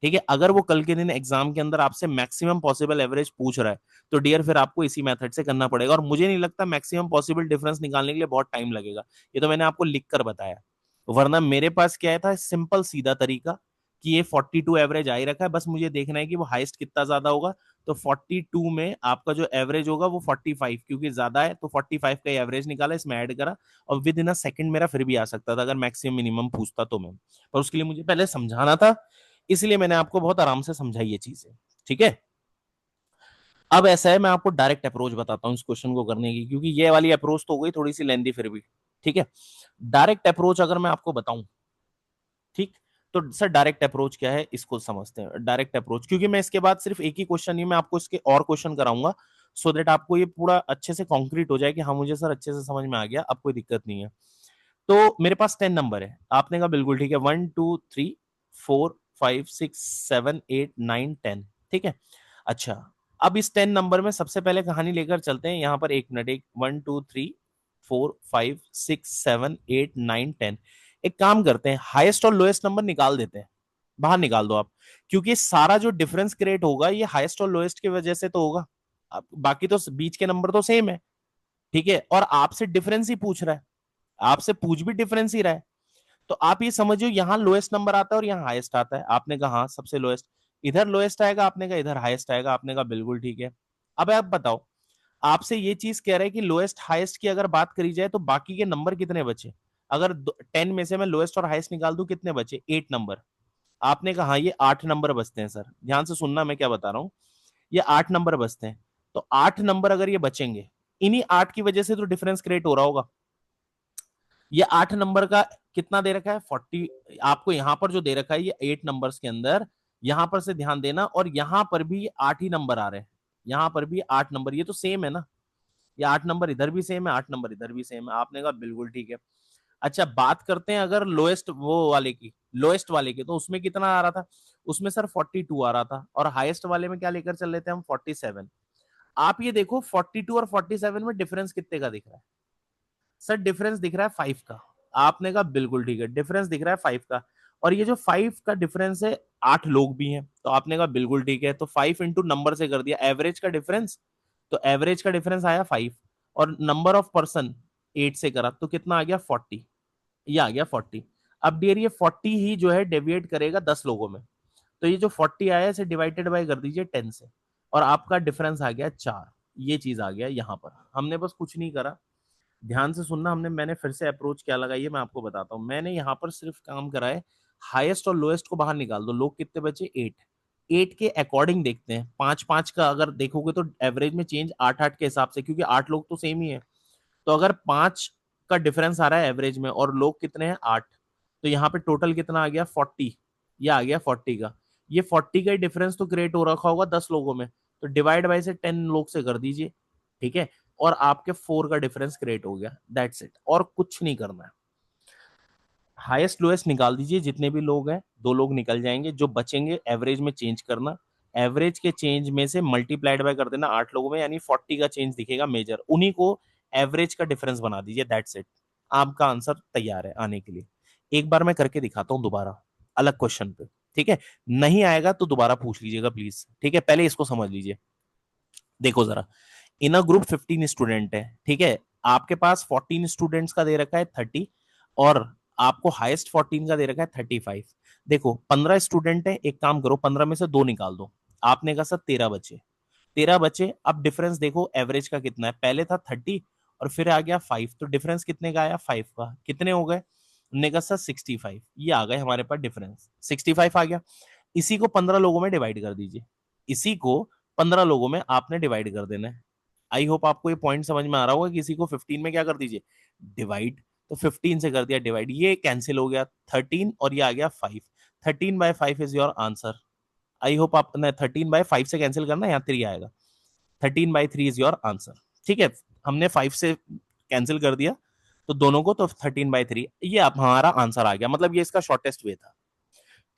Speaker 1: ठीक है, अगर वो कल के दिन एग्जाम के अंदर आपसे मैक्सिमम पॉसिबल एवरेज पूछ रहा है, तो डियर फिर आपको इसी मेथड से करना पड़ेगा, और मुझे नहीं लगता मैक्सिमम पॉसिबल डिफरेंस निकालने के लिए बहुत टाइम लगेगा, ये तो मैंने आपको लिख कर बताया। वरना मेरे पास क्या था, सिंपल सीधा तरीका कि ये 42 एवरेज आ ही रखा है, बस मुझे देखना है कि वो हाईएस्ट कितना ज्यादा होगा, तो 42 में आपका जो एवरेज होगा वो 45, क्योंकि ज्यादा है तो 45 का एवरेज निकाला, इसमें ऐड करा, और विद इन अ सेकंड मेरा फिर भी आ सकता था अगर मैक्सिमम मिनिमम पूछता तो मैं, पर उसके लिए मुझे पहले समझाना था, इसलिए मैंने आपको बहुत आराम से समझाई ये चीजें। ठीक है, अब ऐसा है, मैं आपको डायरेक्ट अप्रोच बताता हूँ इस क्वेश्चन को करने की, क्योंकि ये वाली अप्रोच तो हो गई थोड़ी सी लेंदी फिर भी। ठीक है, डायरेक्ट अप्रोच अगर मैं आपको बताऊं, ठीक, तो सर डायरेक्ट अप्रोच क्या है इसको समझते हैं। डायरेक्ट अप्रोच, क्योंकि मैं इसके बाद सिर्फ एक ही क्वेश्चन नहीं, मैं आपको इसके और क्वेश्चन कराऊंगा, सो देट आपको ये पूरा अच्छे से कॉन्क्रीट हो जाए कि हाँ मुझे सर अच्छे से समझ में आ गया, अब कोई दिक्कत नहीं है। तो मेरे पास 10 नंबर है, आपने कहा बिल्कुल ठीक है, 1 2 3 4 5 6 7 8 9 10। ठीक है, अच्छा, अब इस 10 नंबर में सबसे पहले कहानी लेकर चलते हैं, यहां पर एक मिनट, एक 1 2 3 4 5 6 7 8 9 10। एक काम करते हैं, हाईएस्ट और लोएस्ट नंबर निकाल देते हैं, बाहर निकाल दो आप, क्योंकि सारा जो डिफरेंस क्रिएट होगा ये हाईएस्ट और लोएस्ट की वजह से तो होगा, बाकी तो बीच के नंबर तो सेम है। ठीक है, और आपसे डिफरेंस ही पूछ रहा है, आपसे पूछ भी डिफरेंस ही रहा है, तो आप ये समझिए यहाँ लोएस्ट नंबर आता है और यहाँ हाईएस्ट आता है, आपने कहा हाँ सबसे लोएस्ट, इधर लोएस्ट आएगा, आपने कहा इधर हाईएस्ट आएगा, आपने कहा बिल्कुल ठीक है। अब आप बताओ, आपसे ये चीज कह रहा है कि लोएस्ट हाईएस्ट की अगर बात करी जाए तो बाकी के नंबर कितने बचे, अगर 10 में से मैं लोएस्ट और हाईएस्ट निकाल दूं कितने बचे, 8 नंबर। आपने कहा हाँ ये 8 नंबर बचते हैं, सर ध्यान से सुनना मैं क्या बता रहा हूँ, ये 8 नंबर बचते हैं, तो 8 नंबर अगर ये बचेंगे, इन्हीं 8 की वजह से तो डिफरेंस क्रिएट हो रहा होगा। ये 8 नंबर का कितना दे रखा है 40, आपको यहां पर जो दे रखा है ये 8 नंबर्स के अंदर, यहां पर से ध्यान देना, और यहां पर भी 8 ही नंबर आ रहे हैं, यहां पर भी 8 नंबर, ये तो सेम है ना, ये 8 नंबर इधर भी सेम है, 8 नंबर इधर भी सेम है, आपने कहा बिल्कुल ठीक है। अच्छा, बात करते हैं अगर लोएस्ट वो वाले की, लोएस्ट वाले की, तो उसमें कितना आ रहा था, उसमें सर 42 आ रहा था, और हाईएस्ट वाले में क्या लेकर चल लेते हैं हम 47। आप ये देखो 42 और 47 में डिफरेंस कितने का दिख रहा है, सर डिफरेंस दिख रहा है 5 का, आपने कहा बिल्कुल ठीक है, डिफरेंस दिख रहा है 5 का, और ये जो 5 का डिफरेंस है 8 लोग भी हैं, तो आपने कहा बिल्कुल ठीक है, तो 5 इंटू नंबर से कर दिया एवरेज का डिफरेंस, तो एवरेज का डिफरेंस आया 5, और नंबर ऑफ पर्सन 8 से करा तो कितना आ गया 40, ये आ गया 40। अब डियर ये 40 ही जो है डेविएट करेगा 10 लोगों में, तो ये जो 40 आया इसे डिवाइडेड बाय कर दीजिए 10 से, और आपका डिफरेंस आ गया 4, ये चीज आ गया यहां पर, हमने बस कुछ नहीं करा, ध्यान से सुनना, मैंने फिर से अप्रोच क्या लगाई है मैं आपको बताता हूँ, मैंने यहाँ पर सिर्फ काम करा है, हाईएस्ट और लोएस्ट को बाहर निकाल दो, लोग कितने बचे 8, 8 के अकॉर्डिंग देखते हैं, 5 5 का अगर देखोगे तो एवरेज में चेंज 8 8 के हिसाब से, क्योंकि 8 लोग तो सेम ही है, तो अगर 5 का डिफरेंस आ रहा है एवरेज में और लोग कितने हैं 8, तो यहाँ पे टोटल कितना आ गया 40, ये आ गया 40 का, ये 40 का डिफरेंस तो क्रिएट हो रखा होगा 10 लोगों में, तो डिवाइड बाय से 10 लोग से कर दीजिए। ठीक है, और आपके 4 का डिफरेंस क्रिएट हो गया, दैट्स इट, और कुछ नहीं करना है। हाईएस्ट लोएस्ट निकाल दीजिए, जितने भी लोग हैं 2 लोग निकल जाएंगे, जो बचेंगे एवरेज में चेंज करना, एवरेज के चेंज में से मल्टीप्लाइड बाय कर देना 8 लोगों में, यानी 40 का चेंज दिखेगा मेजर, उन्हीं को एवरेज का डिफरेंस बना दीजिए, दैट्स इट। आपका आंसर तैयार है आने के लिए। एक बार मैं करके दिखाता हूं दोबारा, अलग क्वेश्चन पे, ठीक है? नहीं आएगा तो दोबारा पूछ लीजिएगा प्लीज, ठीक है? पहले इसको समझ लीजिए। देखो जरा, इन अ ग्रुप 15 स्टूडेंट है, ठीक है? आपके पास 14 स्टूडेंट्स का दे रखा है 30, और आपको हाईएस्ट 14 का दे रखा है 35। देखो 15 स्टूडेंट है, एक काम करो 15 में से 2 निकाल दो, आपने कहा सर 13 बचे, 13 बचे। अब डिफरेंस देखो एवरेज का कितना है, पहले था 30 और फिर आ गया 5, तो डिफरेंस कितने का आया 5 का, कितने हो गए? हमने कहा सर 65, ये आ गए हमारे पास डिफरेंस, 65 आ गया। इसी को 15 लोगों में डिवाइड कर दीजिए, इसी को 15 लोगों में आपने डिवाइड कर देना है। आई होप आपको ये पॉइंट समझ में आ रहा होगा कि इसी को 15 में क्या कर दीजिए, डिवाइड। तो 15 से कर दिया डिवाइड, ये कैंसिल हो गया 13 और ये आ गया 5, 13/5 is your answer. I hope आपने 13/5 से कैंसिल करना, यहाँ 3 आएगा, 13/3 इज योर आंसर। ठीक है, हमने 5 से कैंसिल कर दिया तो दोनों को, तो 13/3 ये आप हमारा आंसर आ गया, मतलब ये इसका शॉर्टेस्ट वे था।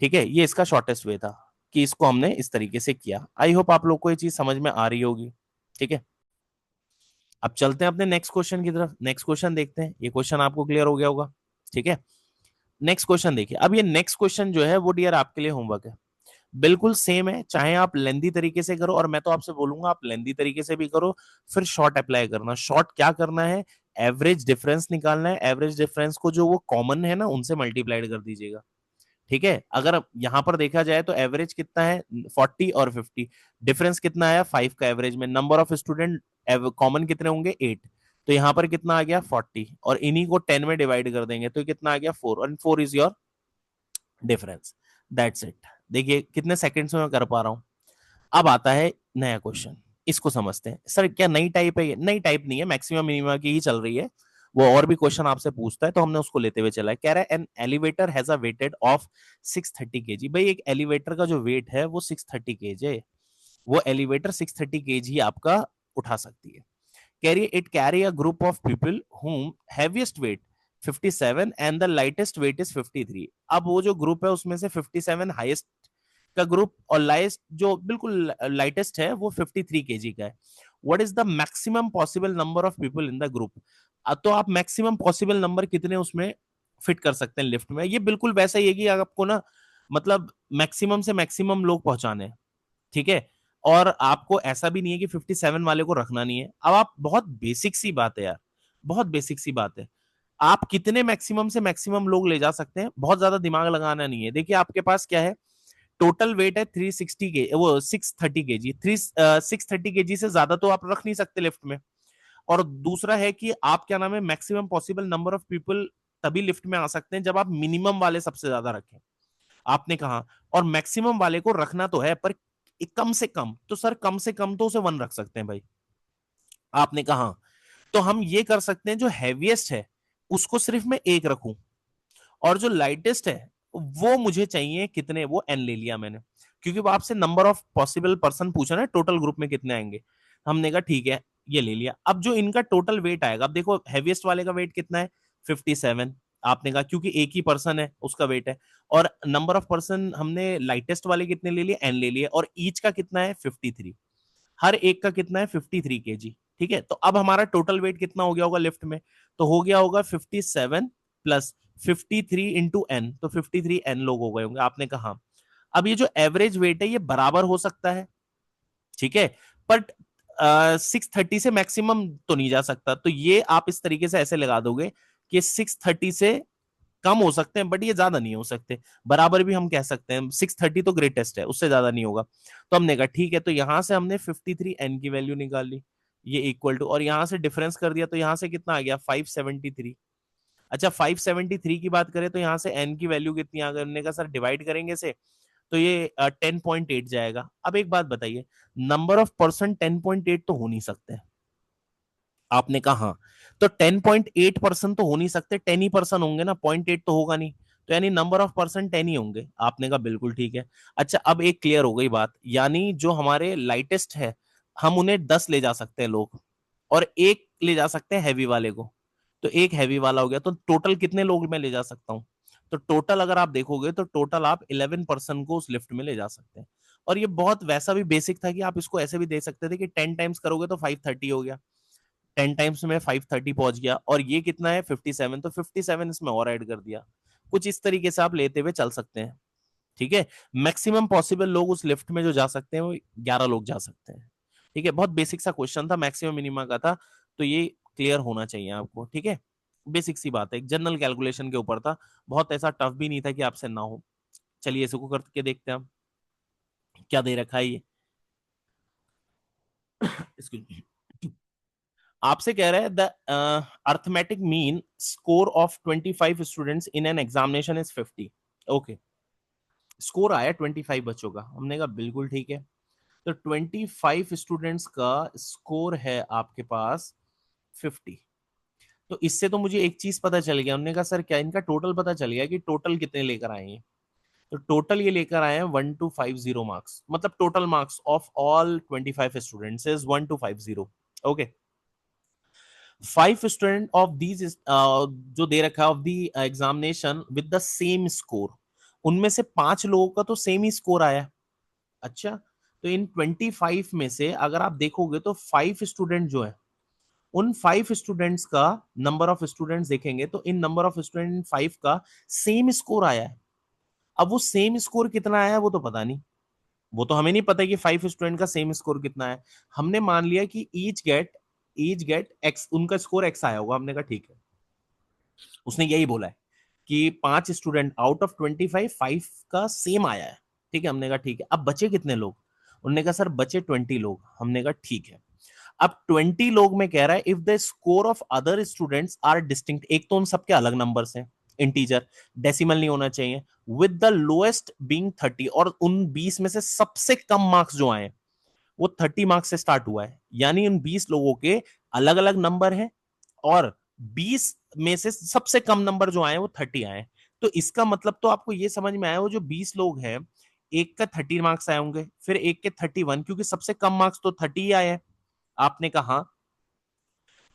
Speaker 1: ठीक है, ये इसका शॉर्टेस्ट वे था कि इसको हमने इस तरीके से किया। आई होप आप लोग को ये चीज समझ में आ रही होगी। ठीक है, अब चलते हैं अपने नेक्स्ट क्वेश्चन की तरफ। नेक्स्ट क्वेश्चन देखते हैं, ये क्वेश्चन आपको क्लियर हो गया होगा। ठीक है, नेक्स्ट क्वेश्चन देखिए। अब ये नेक्स्ट क्वेश्चन जो है वो डियर आपके लिए होमवर्क है, बिल्कुल सेम है, चाहे आप लेंदी तरीके से करो, और मैं तो आपसे बोलूंगा आप लेंदी तरीके से भी करो, फिर शॉर्ट अप्लाई करना। शॉर्ट क्या करना है, एवरेज डिफरेंस निकालना है, एवरेज डिफरेंस को जो वो कॉमन है ना उनसे मल्टीप्लाइड कर दीजिएगा। ठीक है, अगर यहां पर देखा जाए तो एवरेज कितना है 40 और 50, डिफरेंस कितना आया 5 का एवरेज में, नंबर ऑफ स्टूडेंट कॉमन कितने होंगे 8, तो यहां पर कितना आ गया 40, और इन्हीं को 10 में डिवाइड कर देंगे तो कितना आ गया 4, और 4 is your difference, that's it. देखिए कितने सेकंड्स में मैं कर पा रहा हूं। अब आता है नया क्वेश्चन, इसको समझते हैं। सर क्या नई टाइप है? ये नई टाइप नहीं है, मैक्सिमम मिनिमा की ही चल रही है। वो और भी क्वेश्चन आपसे पूछता है तो हमने उसको लेते हुए चला है। कह रहा है an elevator has a weighted of 630 KG. भाई एक एलिवेटर का जो वेट है वो 630 केजी है, वो एलिवेटर 630 केजी आपका उठा सकती है। Carry it carry a group of people whom heaviest weight 57 and the lightest weight is 53। अब वो जो ग्रुप है उसमें से 57 हाईएस्ट का ग्रुप और लाइस्ट जो बिल्कुल लाइटेस्ट है वो 53 केजी का है। What is the maximum possible number of people in the group? तो आप मैक्सिमम पॉसिबल नंबर कितने उसमें फिट कर सकते हैं लिफ्ट में? ये बिल्कुल वैसा ही है कि आपको ना, मतलब मैक्सिमम से मैक्सिमम लोग पहुंचाने हैं। ठीक है, और आपको ऐसा भी नहीं है कि 57 वाले को रखना नहीं है। अब आप, बहुत बेसिक सी बात है यार, बहुत बेसिक सी बात है, आप कितने मैक्सिमम से मैक्सिमम लोग ले जा सकते हैं, बहुत ज्यादा दिमाग लगाना नहीं है। देखिए आपके पास क्या है, टोटल वेट है 360 के, वो 630 केजी, 630 केजी से ज्यादा तो आप रख नहीं सकते लिफ्ट में। और दूसरा है कि आप क्या नाम है, maximum possible number of people तभी लिफ्ट में आ सकते हैं जब आप मिनिमम वाले सबसे ज्यादा रखें, आपने कहा। और मैक्सिमम वाले को रखना तो है पर कम से कम, तो सर कम से कम तो उसे 1 रख सकते हैं भाई, आपने कहा। तो हम ये कर सकते हैं, जो हैवीएस्ट है उसको सिर्फ मैं 1 रखूं, और जो लाइटेस्ट है वो मुझे चाहिए कितने, वो n ले लिया मैंने, क्योंकि वो आपसे नंबर ऑफ पॉसिबल पर्सन पूछा ना, टोटल ग्रुप में कितने आएंगे। हमने कहा ठीक है, ये ले लिया। अब जो इनका टोटल वेट आएगा, अब देखो हैवीएस्ट वाले का वेट कितना है 57, आपने कहा क्योंकि एक ही पर्सन है उसका वेट है, और नंबर ऑफ पर्सन हमने लाइटेस्ट वाले कितने ले लिए, n ले लिए, और ईच का कितना है 53, हर एक का कितना है 53 केजी। ठीक है, तो अब हमारा टोटल वेट कितना हो गया होगा लिफ्ट में, तो हो गया होगा 57 प्लस 53 इंटू एन, तो 53 एन लोग हो गए होंगे, आपने कहा। अब ये जो एवरेज वेट है ये बराबर हो सकता है, ठीक है, बट 630 से मैक्सिमम तो नहीं जा सकता, तो ये आप इस तरीके से ऐसे लगा दोगे कि 630 से कम हो सकते हैं बट ये ज्यादा नहीं हो सकते, बराबर भी हम कह सकते हैं, 630 तो ग्रेटेस्ट है, उससे ज्यादा नहीं होगा। तो हमने कहा ठीक है, तो यहां से हमने 53 एन की वैल्यू निकाल ली, ये इक्वल टू, और यहां से डिफरेंस कर दिया, तो यहां से कितना आ गया 573। अच्छा 573 की बात करें तो यहां से एन की वैल्यू कितनी आ गई, हमने कहा सर डिवाइड करेंगे से, तो ये 10.8 जाएगा। अब एक बात बताइए, नंबर ऑफ पर्सन 10.8 तो हो नहीं सकते, आपने कहा हाँ। तो 10.8% तो हो नहीं सकते, 10 ही पर्सन होंगे ना, 0.8 तो होगा नहीं, तो यानी नंबर ऑफ पर्सन 10 ही होंगे, आपने कहा बिल्कुल ठीक है। अच्छा अब एक क्लियर हो गई बात, यानी जो हमारे लाइटेस्ट है हम उन्हें 10 ले जा सकते हैं लोग, और एक ले जा सकते हैं हैवी वाले को, तो एक हैवी वाला हो गया, तो टोटल कितने लोग मैं ले जा सकता हूँ, तो टोटल अगर आप देखोगे तो टोटल आप 11 पर्सन को उस लिफ्ट में ले जा सकते हैं। और ये बहुत वैसा भी बेसिक था कि आप इसको ऐसे भी दे सकते थे कि 10 टाइम्स करोगे तो 530 हो गया, 10 टाइम्स में 530 पहुंच गया, और ये कितना है 57, तो 57 इसमें और ऐड कर दिया। कुछ इस तरीके से आप लेते हुए चल सकते हैं। ठीक है, मैक्सिमम पॉसिबल लोग उस लिफ्ट में जो जा सकते हैं वो 11 लोग जा सकते हैं। ठीक है, बहुत बेसिक सा क्वेश्चन था, मैक्सिमम मिनिमम का था, तो ये क्लियर होना चाहिए आपको। ठीक है, बेसिक सी बात है, एक जनरल कैलकुलेशन के ऊपर था, बहुत ऐसा टफ भी नहीं था कि आपसे ना हो। चलिए इसको करके देखते हैं हम, क्या दे रखा है ये। Excuse me। आपसे कह रहा है the arithmetic mean score of 25 students in an examination is 50। Okay, score आया 25 बच्चों का, हमने कहा बिल्कुल ठीक है। तो 25 स्टूडेंट्स का स्कोर है आपके पास 50। तो इससे तो मुझे एक चीज पता चल गया, हमने कहा सर क्या इनका टोटल पता चल गया कि टोटल कितने लेकर आए हैं। तो टोटल ये लेकर आए हैं 1250 मार्क्स, मतलब total marks of all 25 students is 1250। Okay, 5 student of these जो दे रखा है of the examination with the same score, उनमें से 5 लोगों का तो सेम ही स्कोर आया। अच्छा, तो इन 25 में से अगर आप देखोगे तो 5 स्टूडेंट जो है, उन 5 स्टूडेंट्स का नंबर ऑफ स्टूडेंट्स देखेंगे तो इन नंबर ऑफ स्टूडेंट 5 का सेम स्कोर आया है। अब वो सेम स्कोर कितना आया है वो तो पता नहीं, वो तो हमें नहीं पता कि 5 स्टूडेंट का सेम स्कोर कितना है। हमने मान लिया कि ईच गेट एक्स, उनका स्कोर एक्स आया होगा, हमने कहा ठीक है। उसने यही बोला है कि 5 स्टूडेंट आउट ऑफ 25, 5 का सेम आया है। ठीक है, हमने कहा ठीक है। अब बचे कितने लोग, उन्होंने कहा सर बचे 20 लोग, हमने कहा ठीक है। अब 20 लोग में कह रहा है if the score of other students are distinct, एक तो उन सबके अलग नंबर्स हैं, इंटीजर, डेसिमल नहीं होना चाहिए, विद द लोएस्ट बीइंग 30, और उन 20 में से सबसे कम मार्क्स जो आए वो 30 मार्क्स से स्टार्ट हुआ है, यानी उन 20 लोगों के अलग अलग नंबर हैं, और 20 में से सबसे कम नंबर जो आए वो 30 आए। तो इसका मतलब तो आपको ये समझ में आया, वो जो 20 लोग हैं, एक का 30 मार्क्स आए होंगे, फिर एक के 31, क्योंकि सबसे कम मार्क्स तो 30 ही आए हैं। आपने कहा हाँ,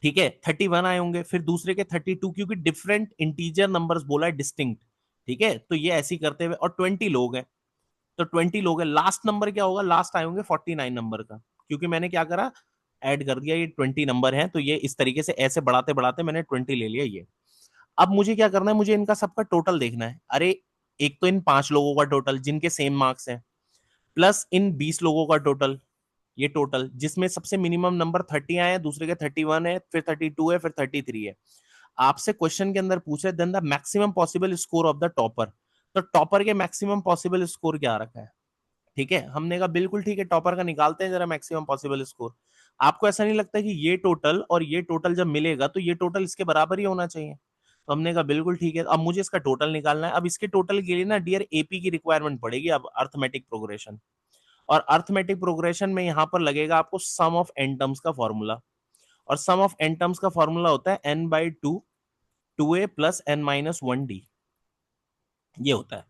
Speaker 1: ठीक है, 31 आए होंगे, फिर दूसरे के 32, क्योंकि डिफरेंट इंटीजर नंबर्स बोला है, डिस्टिंक्ट। ठीक है, तो ये ऐसे करते हुए, और 20 लोग हैं, तो 20 लोग हैं, लास्ट नंबर क्या होगा, लास्ट आए होंगे 49 नंबर का, क्योंकि मैंने क्या करा, ऐड कर दिया, ये 20 नंबर है, तो ये इस तरीके से ऐसे बढ़ाते बढ़ाते मैंने 20 ले लिया ये। अब मुझे क्या करना है, मुझे इनका सबका टोटल देखना है। अरे एक तो इन 5 लोगों का टोटल जिनके सेम मार्क्स हैं, प्लस इन 20 लोगों का टोटल, ये टोटल जिसमें सबसे मिनिमम नंबर 30 आए हैं, दूसरे के 31 है, फिर 32 है, फिर 33 है। आपसे क्वेश्चन के अंदर पूछे then the maximum possible score of the topper, तो टॉपर के मैक्सिमम पॉसिबल स्कोर क्या रखा है। ठीक है, हमने कहा बिल्कुल ठीक है, टॉपर का निकालते हैं जरा मैक्सिमम पॉसिबल स्कोर। आपको ऐसा नहीं लगता कि ये टोटल और ये टोटल जब मिलेगा तो ये टोटल इसके बराबर ही होना चाहिए। तो हमने कहा बिल्कुल ठीक है, अब मुझे इसका टोटल निकालना है। अब इसके टोटल के लिए ना डियर एपी की रिक्वायरमेंट पड़ेगी, अब अर्थमेटिक प्रोग्रेशन, और अर्थमेटिक प्रोग्रेशन में यहां पर लगेगा आपको सम ऑफ एन टर्म्स का फॉर्मूला, और सम ऑफ एन टर्म्स का फॉर्मूला होता है n/2 2a प्लस n-1d, ये होता है।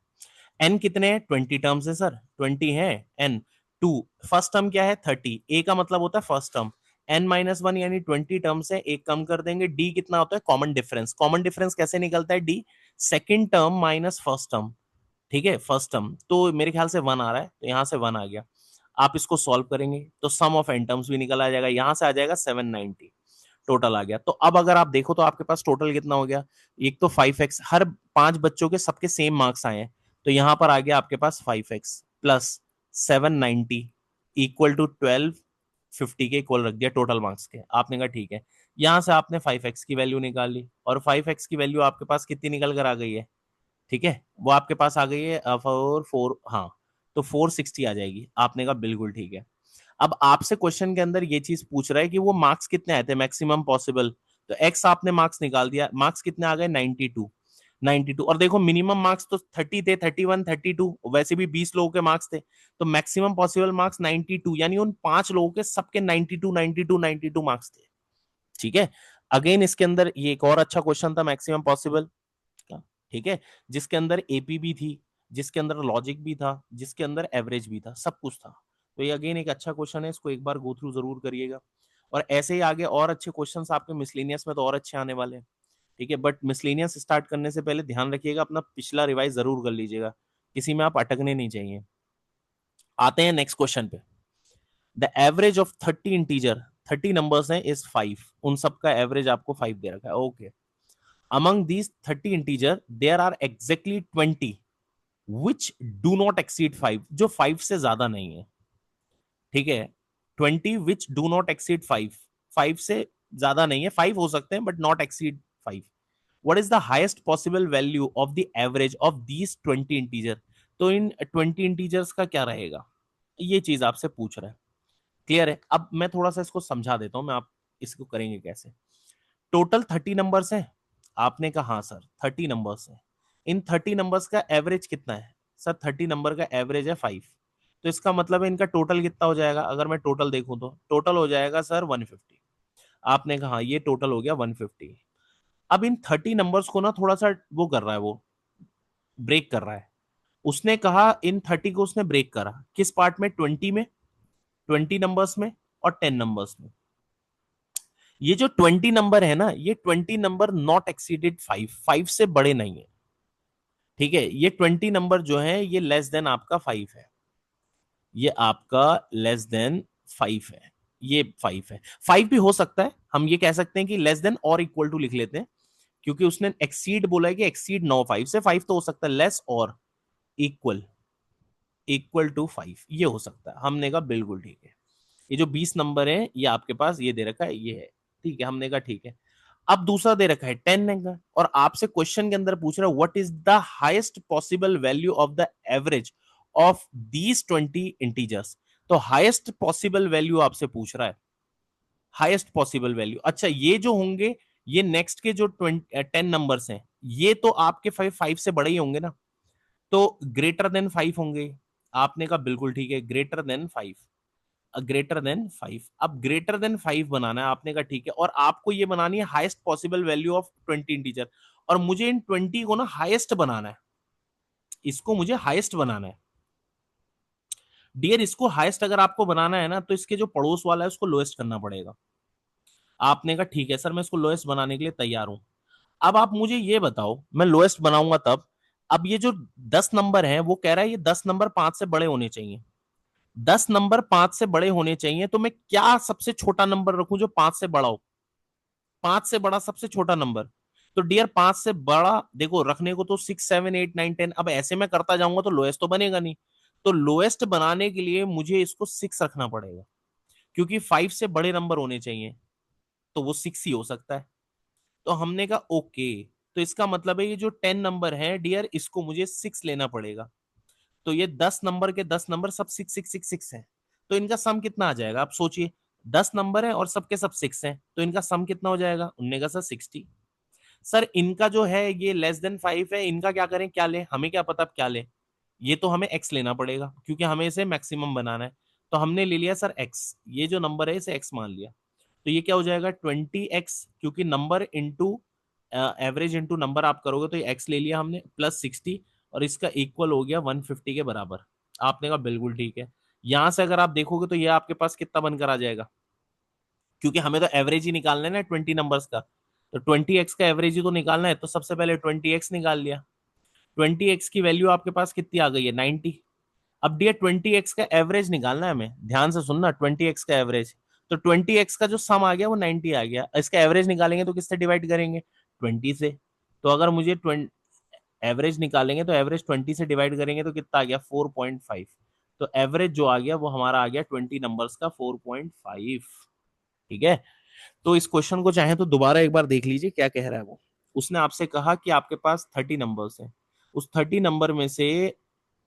Speaker 1: एन कितने हैं, 20 टर्म्स है सर, 20 है। एन टू, फर्स्ट टर्म क्या है 30, ए का मतलब होता है फर्स्ट टर्म, n-1 यानी 20 टर्म्स है, एक कम कर देंगे। डी कितना होता है, कॉमन डिफरेंस, कॉमन डिफरेंस कैसे निकलता है, D second term minus first term. ठीक है, फर्स्ट टर्म तो मेरे ख्याल से 1 आ रहा है, तो यहां से 1 आ गया। आप इसको सॉल्व करेंगे तो सम ऑफ एन टर्म्स भी निकल आ जाएगा, यहां से आ जाएगा 790 टोटल आ गया। तो अब अगर आप देखो तो आपके पास टोटल कितना हो गया, एक तो 5x, हर 5 बच्चों के सबके सेम मार्क्स आए हैं, तो यहां पर आ गया आपके पास 5x प्लस 790 इक्वल टू 1250 के इक्वल रख दिया टोटल मार्क्स के। आपने कहा ठीक है, यहां से आपने 5x की वैल्यू निकाल ली, और 5x की वैल्यू आपके पास कितनी निकल कर आ गई है, ठीक है, वो आपके पास आ गई है 4, हाँ, तो 460 आ जाएगी। आपने कहा बिल्कुल ठीक है। अब आपसे क्वेश्चन के अंदर ये चीज पूछ रहा है कि वो मार्क्स कितने आए थे मैक्सिमम पॉसिबल, तो एक्स आपने मार्क्स निकाल दिया, मार्क्स कितने आ गए 92, 92, और देखो मिनिमम मार्क्स तो 30 थे, 31, 32, वैसे भी 20 लोगों के मार्क्स थे, तो मैक्सिमम पॉसिबल मार्क्स 92, यानी उन 5 लोगों के सबके 92 92 92 मार्क्स थे। ठीक है, अगेन इसके अंदर ये एक और अच्छा क्वेश्चन था मैक्सिमम पॉसिबल का, ठीक है, जिसके अंदर एपी भी थी, जिसके अंदर लॉजिक भी था, जिसके अंदर एवरेज भी था, सब कुछ था। तो ये अगेन एक अच्छा क्वेश्चन है, इसको एक बार गो थ्रू जरूर करिएगा, और ऐसे ही आगे और अच्छे क्वेश्चंस आपके मिसलेनियस में तो और अच्छे आने वाले हैं। ठीक है, बट मिसलेनियस स्टार्ट करने से पहले ध्यान रखिएगा अपना पिछला रिवाइज जरूर कर लीजिएगा, किसी में आप अटकने नहीं चाहिए। आते हैं नेक्स्ट क्वेश्चन पे। The average of 30 integer, 30 numbers हैं, इज 5, उन सब का एवरेज आपको 5 दे रखा है। Okay, among these 30 integer there are exactly 20 which do not exceed 5, जो 5 से ज्यादा नहीं है। ठीक है, 20 विच डू नॉट एक्सीड 5, 5 से ज्यादा नहीं है, 5 हो सकते हैं but not exceed 5। What is the highest possible value of the average of these 20 integer, तो इन 20 इंटीजर्स का क्या रहेगा, ये चीज आपसे पूछ रहा है। क्लियर है? अब मैं थोड़ा सा इसको समझा देता हूं, मैं आप इसको करेंगे कैसे। टोटल 30 नंबर्स हैं, आपने कहा हाँ सर 30 नंबर्स हैं, इन 30 नंबर्स का एवरेज कितना है सर, 30 नंबर का एवरेज है 5, तो इसका मतलब है इनका टोटल कितना हो जाएगा, अगर मैं टोटल देखूं तो टोटल हो जाएगा सर 150। आपने कहा ये टोटल हो गया 150। अब इन 30 नंबर्स को ना थोड़ा सा वो कर रहा है, वो ब्रेक कर रहा है। उसने कहा इन 30 को उसने ब्रेक करा किस पार्ट में, 20 में, 20 नंबर्स में और 10 नंबर्स में। ये जो 20 नंबर है ना, ये 20 नंबर नॉट एक्सीडेड 5, 5 से बड़े नहीं है। ठीक है, ये 20 नंबर जो है ये लेस देन आपका 5 है, ये आपका लेस देन 5 है, ये 5 है। 5 भी हो सकता है, हम ये कह सकते हैं कि लेस देन और इक्वल टू लिख लेते हैं, क्योंकि उसने एक्सीड बोला है कि एक्सीड 9, 5 से 5 तो हो सकता है, लेस और इक्वल, इक्वल टू 5 ये हो सकता है। हमने कहा बिल्कुल ठीक है, ये जो 20 नंबर है ये आपके पास ये दे रखा है, ये है, ठीक है, हमने कहा ठीक है। अब दूसरा दे रखा है 10 नंबर, और आपसे क्वेश्चन के अंदर पूछ रहा है what is the highest possible value of the average of these 20 integers, तो हाईएस्ट पॉसिबल वैल्यू आपसे पूछ रहा है, हाईएस्ट पॉसिबल वैल्यू। अच्छा, ये जो होंगे, ये नेक्स्ट के जो 10 नंबर्स हैं, ये तो आपके 5 से बड़े ही होंगे ना, तो ग्रेटर देन 5 होंगे। आपने कहा बिल्कुल ठीक है, ग्रेटर देन 5, ग्रेटर देन 5। अब ग्रेटर देन 5 बनाना है, आपने कहा ठीक है, और आपको ये बनानी है highest possible value of 20 integer, और मुझे इन 20 को ना हाईएस्ट बनाना है, इसको मुझे हाईएस्ट बनाना है। डियर, इसको हाईएस्ट अगर आपको बनाना है ना, तो इसके जो पड़ोस वाला है उसको लोएस्ट करना पड़ेगा। आपने कहा ठीक है सर, मैं इसको लोएस्ट बनाने के लिए तैयार हूं। अब आप मुझे ये बताओ, मैं लोएस्ट बनाऊंगा तब, अब ये जो 10 नंबर है वो कह रहा है ये 10 नंबर 5 से बड़े होने चाहिए, 10 नंबर 5 से बड़े होने चाहिए, तो मैं क्या सबसे छोटा नंबर रखूं जो 5 से बड़ा हो, 5 से बड़ा सबसे छोटा नंबर। तो डियर 5 से बड़ा देखो रखने को तो 6, 7, 8, 9, 10, अब ऐसे में करता जाऊंगा तो लोएस्ट तो बनेगा नहीं, तो लोएस्ट बनाने के लिए मुझे इसको 6 रखना पड़ेगा, क्योंकि 5 से बड़े नंबर होने चाहिए, तो वो 6 ही हो सकता है। तो हमने कहा ओके, तो इसका मतलब है ये जो 10 नंबर है डियर, इसको मुझे 6 लेना पड़ेगा। तो ये 10 नंबर के 10 नंबर सब 6, 6, 6, 6 है, तो इनका सम कितना आ जाएगा, आप सोचिए, 10 नंबर है और सबके सब 6 हैं, तो इनका सम कितना हो जाएगा, उनने का सर 60। सर इनका जो है ये लेस देन 5 है, इनका क्या करें, क्या ले, हमें क्या पता अब क्या ले, ये तो हमें x लेना पड़ेगा क्योंकि हमें इसे मैक्सिमम बनाना है। तो हमने ले लिया सर x, ये जो नंबर है इसे x मान लिया, तो ये क्या हो जाएगा 20x, क्योंकि number into average into number आप करोगे तो ये x ले लिया हमने, प्लस 60, और इसका इक्वल हो गया 150 के बराबर। आपने कहा बिल्कुल ठीक है। यहां से अगर आप देखोगे तो ये आपके पास कितना बनकर आ जाएगा, क्योंकि हमें तो एवरेज ही निकालना है ना 20 नंबर्स का, तो 20x का एवरेज ही तो निकालना है, तो सबसे पहले 20x निकाल लिया। 20x की वैल्यू आपके पास कितनी आ गई है, 90। अब डियर 20x का एवरेज निकालना है हमें, ध्यान से सुनना, 20x का एवरेज, तो 20x का जो सम आ गया वो 90 आ गया, इसका एवरेज निकालेंगे तो किससे डिवाइड करेंगे, 20 से। तो अगर मुझे एवरेज निकालेंगे तो एवरेज 20 से डिवाइड करेंगे तो कितना आ गया 4.5, तो एवरेज जो आ गया वो हमारा आ गया 20 नंबर्स का 4.5। ठीक है, तो इस क्वेश्चन को चाहे तो दोबारा एक बार देख लीजिए क्या कह रहा है वो। उसने आपसे कहा कि आपके पास 30 नंबर्स हैं, उस 30 नंबर में से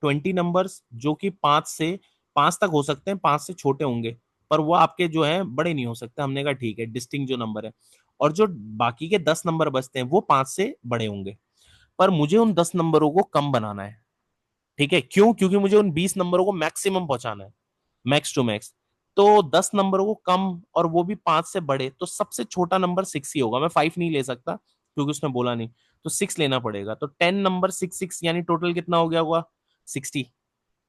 Speaker 1: 20 नंबर्स जो कि 5 तक हो सकते हैं, 5 से छोटे होंगे, पर वो आपके जो है बड़े नहीं हो सकते। हमने कहा ठीक है, डिस्टिंक्ट जो नंबर है, और जो बाकी के 10 नंबर बचते हैं वो 5 से बड़े होंगे, पर मुझे उन 10 नंबरों को कम बनाना है। ठीक है, क्यों, क्योंकि मुझे उन 20 नंबरों को मैक्सिमम पहुंचाना है, मैक्स टू मैक्स। तो 10 नंबरों को कम, और वो भी 5 से बड़े, तो सबसे छोटा नंबर 6 ही होगा, मैं 5 नहीं ले सकता क्योंकि उसने बोला नहीं, तो 6 लेना पड़ेगा। तो 10 नंबर 6, 6 यानी टोटल कितना हो गया होगा 60।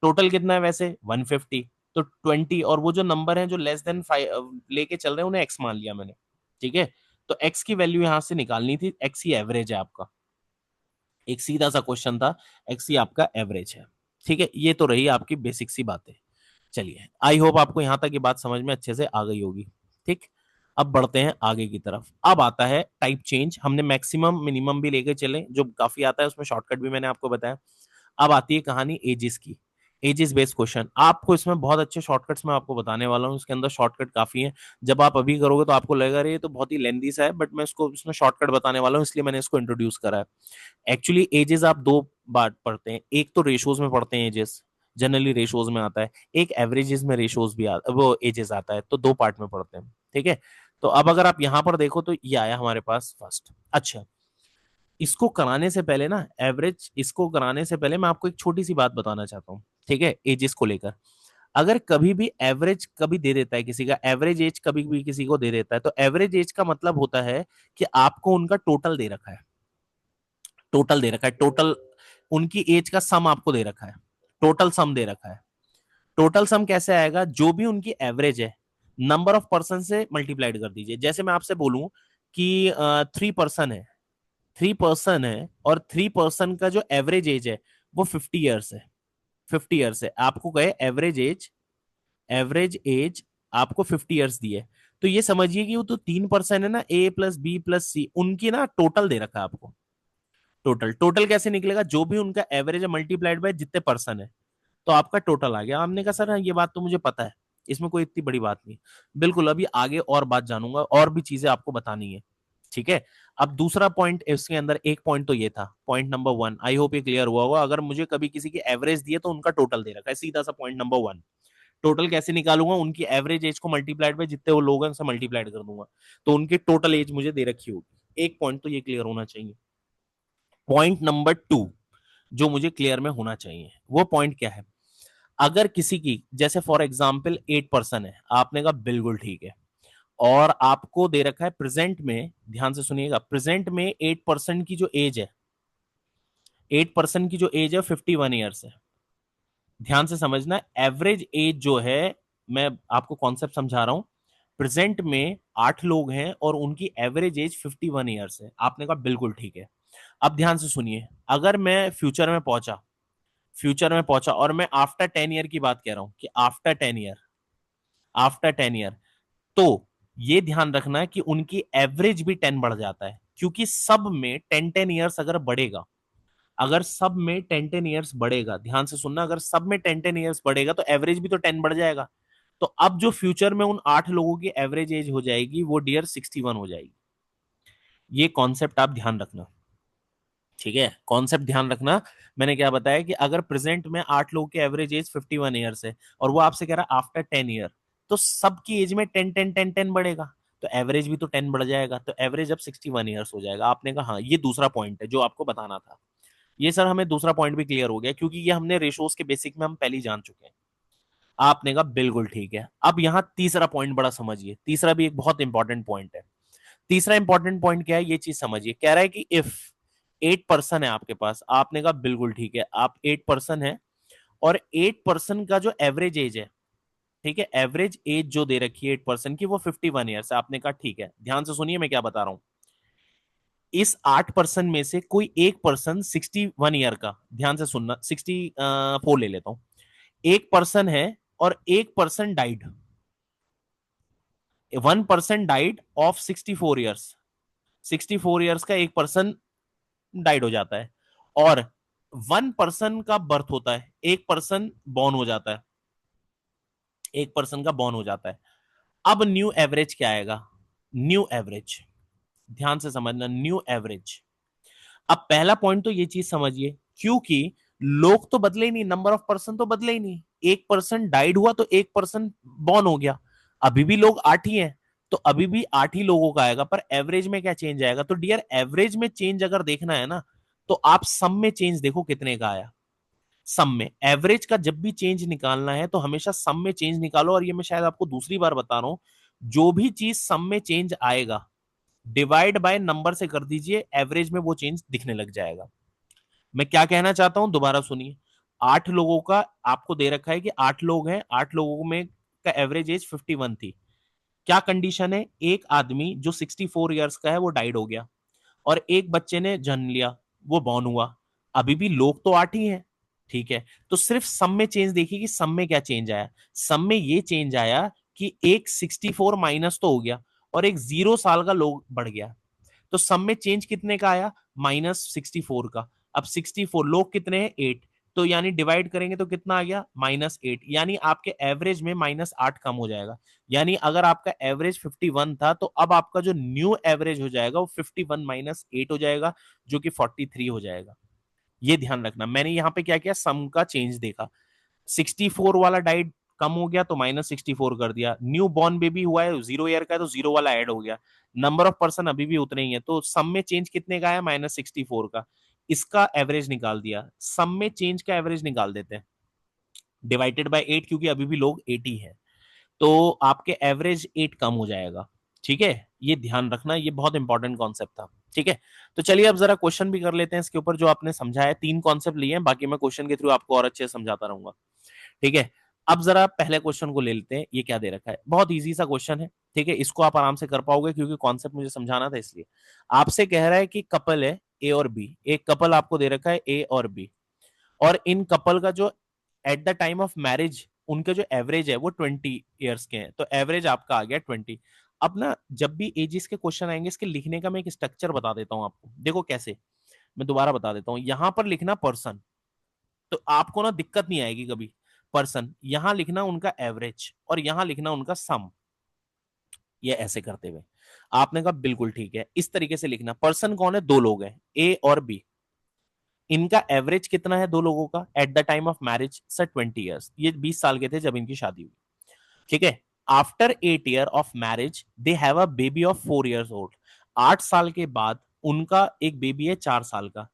Speaker 1: टोटल कितना है वैसे 150, तो 20, और वो जो नंबर है जो लेस देन 5 लेके चल रहे हैं उन्हें x मान लिया मैंने। ठीक है, तो x की वैल्यू यहां से निकालनी थी, x ही एवरेज है आपका, एक सीधा सा क्वेश्चन था, x ही आपका एवरेज है। ठीक है, ये तो रही आपकी बेसिक सी बातें। चलिए, आई होप आपको यहां तक ये बात समझ में अच्छे से आ गई होगी। ठीक, अब बढ़ते हैं आगे की तरफ। अब आता है टाइप चेंज। हमने मैक्सिमम मिनिमम भी लेके चले, जो काफी आता है, उसमें शॉर्टकट भी मैंने आपको बताया। अब आती है कहानी एजेस की, एजेस बेस्ड क्वेश्चन। आपको इसमें बहुत अच्छे शॉर्टकट्स मैं आपको बताने वाला हूँ, उसके अंदर शॉर्टकट काफी है। जब आप अभी करोगे तो आपको लगेगा ये तो बहुत ही लेंदी सा है, बट मैं इसको इसमें शॉर्टकट बताने वाला हूँ, इसलिए मैंने इसको इंट्रोड्यूस करा है। एक्चुअली एजेस आप दो बार पढ़ते हैं, एक तो रेशोज में पढ़ते हैं एजेस, जनरली रेशोज में आता है, एक एवरेजेस में रेशोज भी वो एजेस आता है, तो दो पार्ट में पढ़ते हैं। ठीक है, तो अब अगर आप यहां पर देखो तो ये आया हमारे पास फर्स्ट। अच्छा, इसको कराने से पहले ना, एवरेज इसको कराने से पहले मैं आपको एक छोटी सी बात बताना चाहता हूँ। ठीक है, एजेस को लेकर, अगर कभी भी एवरेज कभी दे देता है किसी का, एवरेज एज कभी भी किसी को दे देता है, तो एवरेज एज का मतलब होता है कि आपको उनका टोटल दे रखा है, टोटल दे रखा है, टोटल उनकी एज का सम आपको दे रखा है, टोटल सम दे रखा है। टोटल सम कैसे आएगा, जो भी उनकी एवरेज है, नंबर ऑफ पर्सन से मल्टीप्लाइड कर दीजिए। जैसे मैं आपसे बोलूं कि 3 पर्सन है, 3 पर्सन है, और 3 पर्सन का जो एवरेज एज है वो 50 ईयर्स है, 50 ईयर्स है। आपको कहे एवरेज एज आपको 50 ईयर्स दी है, तो ये समझिए कि वो तो 3 पर्सन है ना, A+B+C, उनकी ना टोटल दे रखा है आपको। टोटल, टोटल कैसे निकलेगा, जो भी उनका एवरेज है मल्टीप्लाइड बाय जितने पर्सन है, तो आपका टोटल आ गया। हमने कहा सर हाँ, ये बात तो मुझे पता है, इसमें कोई इतनी बड़ी बात नहीं। बिल्कुल, अभी आगे और बात जानूंगा, और भी चीजें आपको बतानी है। ठीक है, अब दूसरा पॉइंट इसके अंदर, एक पॉइंट तो ये था, पॉइंट नंबर 1, आई होप ये क्लियर हुआ होगा। अगर मुझे कभी किसी की एवरेज दी है तो उनका टोटल दे रखा है, सीधा सा पॉइंट नंबर 1। टोटल कैसे निकालूंगा, उनकी एवरेज एज को मल्टीप्लाइड बाय जितने वो लोग हैं उनसे मल्टीप्लाइड कर दूंगा, तो उनकी टोटल एज मुझे दे रखी होगी। एक पॉइंट तो ये क्लियर होना चाहिए। पॉइंट नंबर 2 जो मुझे क्लियर में होना चाहिए, वो पॉइंट क्या है, अगर किसी की, जैसे फॉर एग्जाम्पल 8 पर्सन है, आपने कहा बिल्कुल ठीक है, और आपको दे रखा है प्रेजेंट में, ध्यान से सुनिएगा, प्रेजेंट में 8 पर्सन की जो एज है, 8 पर्सन की जो एज है 51 ईयर्स है। ध्यान से समझना, एवरेज एज जो है, मैं आपको कॉन्सेप्ट समझा रहा हूं, प्रेजेंट में 8 लोग हैं और उनकी एवरेज एज 51 ईयर्स है। आपने कहा बिल्कुल ठीक है। अब ध्यान से सुनिए, अगर मैं फ्यूचर में पहुंचा और मैं आफ्टर 10 ईयर की बात कह रहा हूं, कि आफ्टर टेन ईयर, तो ये ध्यान रखना है कि उनकी एवरेज भी 10 बढ़ जाता है, क्योंकि सब में 10-10 ईयर्स अगर बढ़ेगा, अगर सब में 10-10 ईयर्स बढ़ेगा, ध्यान से सुनना, अगर सब में 10-10 ईयर्स बढ़ेगा तो एवरेज भी तो 10 बढ़ जाएगा। तो अब जो फ्यूचर में उन 8 लोगों की एवरेज एज हो जाएगी वो डियर 61 हो जाएगी। ये कॉन्सेप्ट आप ध्यान रखना। ठीक है, कॉन्सेप्ट ध्यान रखना। मैंने क्या बताया कि अगर प्रेजेंट में 8 लोगों की एवरेज एज 51 ईयर्स है, और वो आपसे कह रहा है आफ्टर 10 ईयर, तो सबकी एज में 10-10-10-10 बढ़ेगा, तो एवरेज भी तो 10 बढ़ जाएगा, तो एवरेज अब 61 ईयर्स हो जाएगा। आपने कहा हाँ, ये दूसरा पॉइंट है जो आपको बताना था। ये सर हमें दूसरा पॉइंट भी क्लियर हो गया, क्योंकि ये हमने रेशोज के बेसिक में हम पहले ही जान चुके हैं। आपने कहा बिल्कुल ठीक है। अब यहां तीसरा पॉइंट बड़ा समझिए, तीसरा भी एक बहुत इंपॉर्टेंट पॉइंट है। तीसरा इंपॉर्टेंट पॉइंट क्या है, ये चीज समझिए। कह रहा है कि इफ 8 पर्सन है आपके पास, आपने कहा बिल्कुल ठीक है, आप 8 पर्सन है, और 8 पर्सन का जो एवरेज एज है, ठीक है, एवरेज एज जो दे रखी है 8 पर्सन की वो 51 ईयर्स है। आपने कहा ठीक है, ध्यान से सुनिए मैं क्या बता रहा हूं। इस 8 पर्सन में से कोई एक पर्सन 61 ईयर का, ध्यान से सुनना, 64 ले लेता हूं, एक पर्सन है, और एक person died, 1 person died of 64 years, 64 years का एक पर्सन डाइड हो जाता है, और 1 पर्सन का बर्थ होता है, एक पर्सन बॉर्न हो जाता है, एक पर्सन का बॉर्न हो जाता है। अब न्यू एवरेज क्या आएगा, न्यू एवरेज, ध्यान से समझना, न्यू एवरेज। अब पहला पॉइंट तो ये चीज समझिए, क्योंकि लोग तो बदले ही नहीं, नंबर ऑफ पर्सन तो बदले ही नहीं, एक पर्सन डाइड हुआ तो एक पर्सन बॉर्न हो गया, अभी भी लोग 8 ही हैं, तो अभी भी 8 ही लोगों का आएगा, पर एवरेज में क्या चेंज आएगा। तो डियर, एवरेज में चेंज अगर देखना है ना, तो आप सम में चेंज देखो कितने का आया। सम में, एवरेज का जब भी चेंज निकालना है तो हमेशा सम में चेंज निकालो। और ये मैं शायद आपको दूसरी बार बता रहा हूं, जो भी चीज सम में चेंज आएगा, डिवाइड बाय नंबर से कर दीजिए, एवरेज में वो चेंज दिखने लग जाएगा। मैं क्या कहना चाहता हूं, दोबारा सुनिए। 8 लोगों का आपको दे रखा है कि 8 लोग हैं, 8 लोगों में का एवरेज एज 51 थी, क्या कंडीशन है, एक आदमी जो 64 इयर्स का है वो डाइड हो गया और एक बच्चे ने जन्म लिया, वो बॉर्न हुआ, अभी भी लोग तो 8 ही हैं, ठीक है। तो सिर्फ सम में चेंज देखिए कि सम में क्या चेंज आया। सम में ये चेंज आया कि एक 64 माइनस तो हो गया और एक 0 साल का लोग बढ़ गया। तो सम में चेंज कितने का आया, -64 का। अब 64 लोग कितने हैं, 8, तो यानी डिवाइड करेंगे तो कितना आ गया, -8, यानी आपके एवरेज में -8 कम हो जाएगा। यानी अगर आपका एवरेज 51 था तो अब आपका जो न्यू एवरेज हो जाएगा वो 51 -8 हो जाएगा, जो कि 43 हो जाएगा। ये ध्यान रखना, मैंने यहाँ पे क्या किया, सम का चेंज देखा, 64 वाला डाइट कम हो गया तो -64 कर दिया, न्यू बॉर्न बेबी हुआ है 0 ईयर का है तो 0 वाला ऐड हो गया, नंबर ऑफ पर्सन अभी भी उतने ही है, तो सम में चेंज कितने का है, -64 का, इसका एवरेज निकाल दिया। सम में चेंज का एवरेज निकाल देते हैं, डिवाइडेड बाय 8, क्योंकि अभी भी लोग 80 है, तो आपके एवरेज 8 कम हो जाएगा। ठीक है, ये ध्यान रखना, ये बहुत इंपॉर्टेंट कॉन्सेप्ट था। ठीक है, तो चलिए अब जरा क्वेश्चन भी कर लेते हैं इसके ऊपर जो आपने समझा है। 3 कॉन्सेप्ट लिए हैं, बाकी मैं क्वेश्चन के थ्रू आपको और अच्छे से समझाता रहूंगा। ठीक है, अब जरा पहले क्वेश्चन को ले लेते हैं। ये क्या दे रखा है, बहुत इजी सा क्वेश्चन है। ठीक है, इसको आप आराम से कर पाओगे क्योंकि कॉन्सेप्ट मुझे समझाना था इसलिए। आपसे कह रहा है कि कपल है ए और बी, एक कपल आपको दे रखा है ए और बी, और इन कपल का जो at the time of marriage उनके जो एवरेज है वो 20 ईयर्स के हैं, तो एवरेज आपका आ गया 20। अब ना जब भी एजिस के क्वेश्चन आएंगे इसके लिखने का मैं एक स्ट्रक्चर बता देता हूं आपको, देखो कैसे, मैं दोबारा बता देता हूं। यहां पर लिखना पर्सन, तो आपको ना दिक्कत नहीं आएगी कभी। पर्सन, यहां लिखना उनका एवरेज और यहां लिखना उनका सम, ये ऐसे करते हुए। आपने कहा बिल्कुल ठीक है, इस तरीके से लिखना। पर्सन कौन है, दो लोग हैं ए और बी, इनका एवरेज कितना है दो लोगों का at the time of marriage sir 20 years, ये 20 साल के थे जब इनकी शादी हुई। ठीक है, after 8 year of marriage they have a baby of 4 years old, 8 साल के बाद उनका एक बेबी है 4 साल का।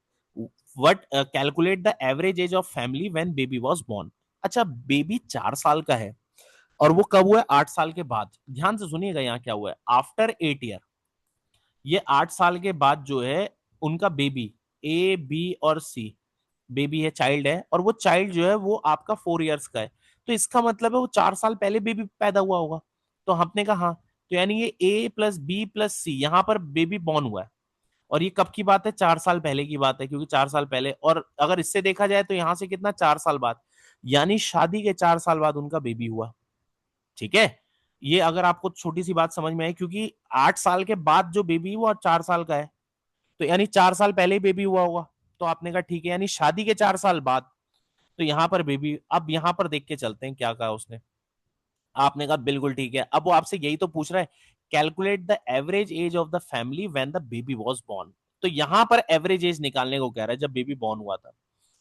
Speaker 1: What calculate the average age of family when baby was born. अच्छा, बेबी 4 साल का है और वो कब हुआ है, 8 साल के बाद। ध्यान से सुनिएगा यहाँ क्या हुआ है, आफ्टर 8 ईयर, ये 8 साल के बाद जो है उनका बेबी, ए बी और सी, बेबी है, चाइल्ड है, और वो चाइल्ड जो है वो आपका 4 ईयर्स का है। तो इसका मतलब है वो 4 साल पहले बेबी पैदा हुआ होगा। तो हमने कहा हाँ, तो यानी ये ए प्लस बी प्लस सी, यहाँ पर बेबी बॉर्न हुआ है। और ये कब की बात है, 4 साल पहले की बात है, क्योंकि 4 साल पहले, और अगर इससे देखा जाए तो यहां से कितना, 4 साल बाद, यानी शादी के 4 साल बाद उनका बेबी हुआ। ठीक है, ये अगर आपको छोटी सी बात समझ में आई, क्योंकि 8 साल के बाद जो बेबी हुआ 4 साल का है, तो यानी 4 साल पहले ही बेबी हुआ होगा। तो आपने कहा ठीक है, यानी शादी के 4 साल बाद, तो यहां पर बेबी, अब यहां पर देख के चलते हैं क्या कहा उसने। आपने कहा बिल्कुल ठीक है, अब वो आपसे यही तो पूछ रहा है, calculate the average age of the family when the baby was born. तो यहां पर एवरेज एज निकालने को कह रहा है जब बेबी बोर्न हुआ था।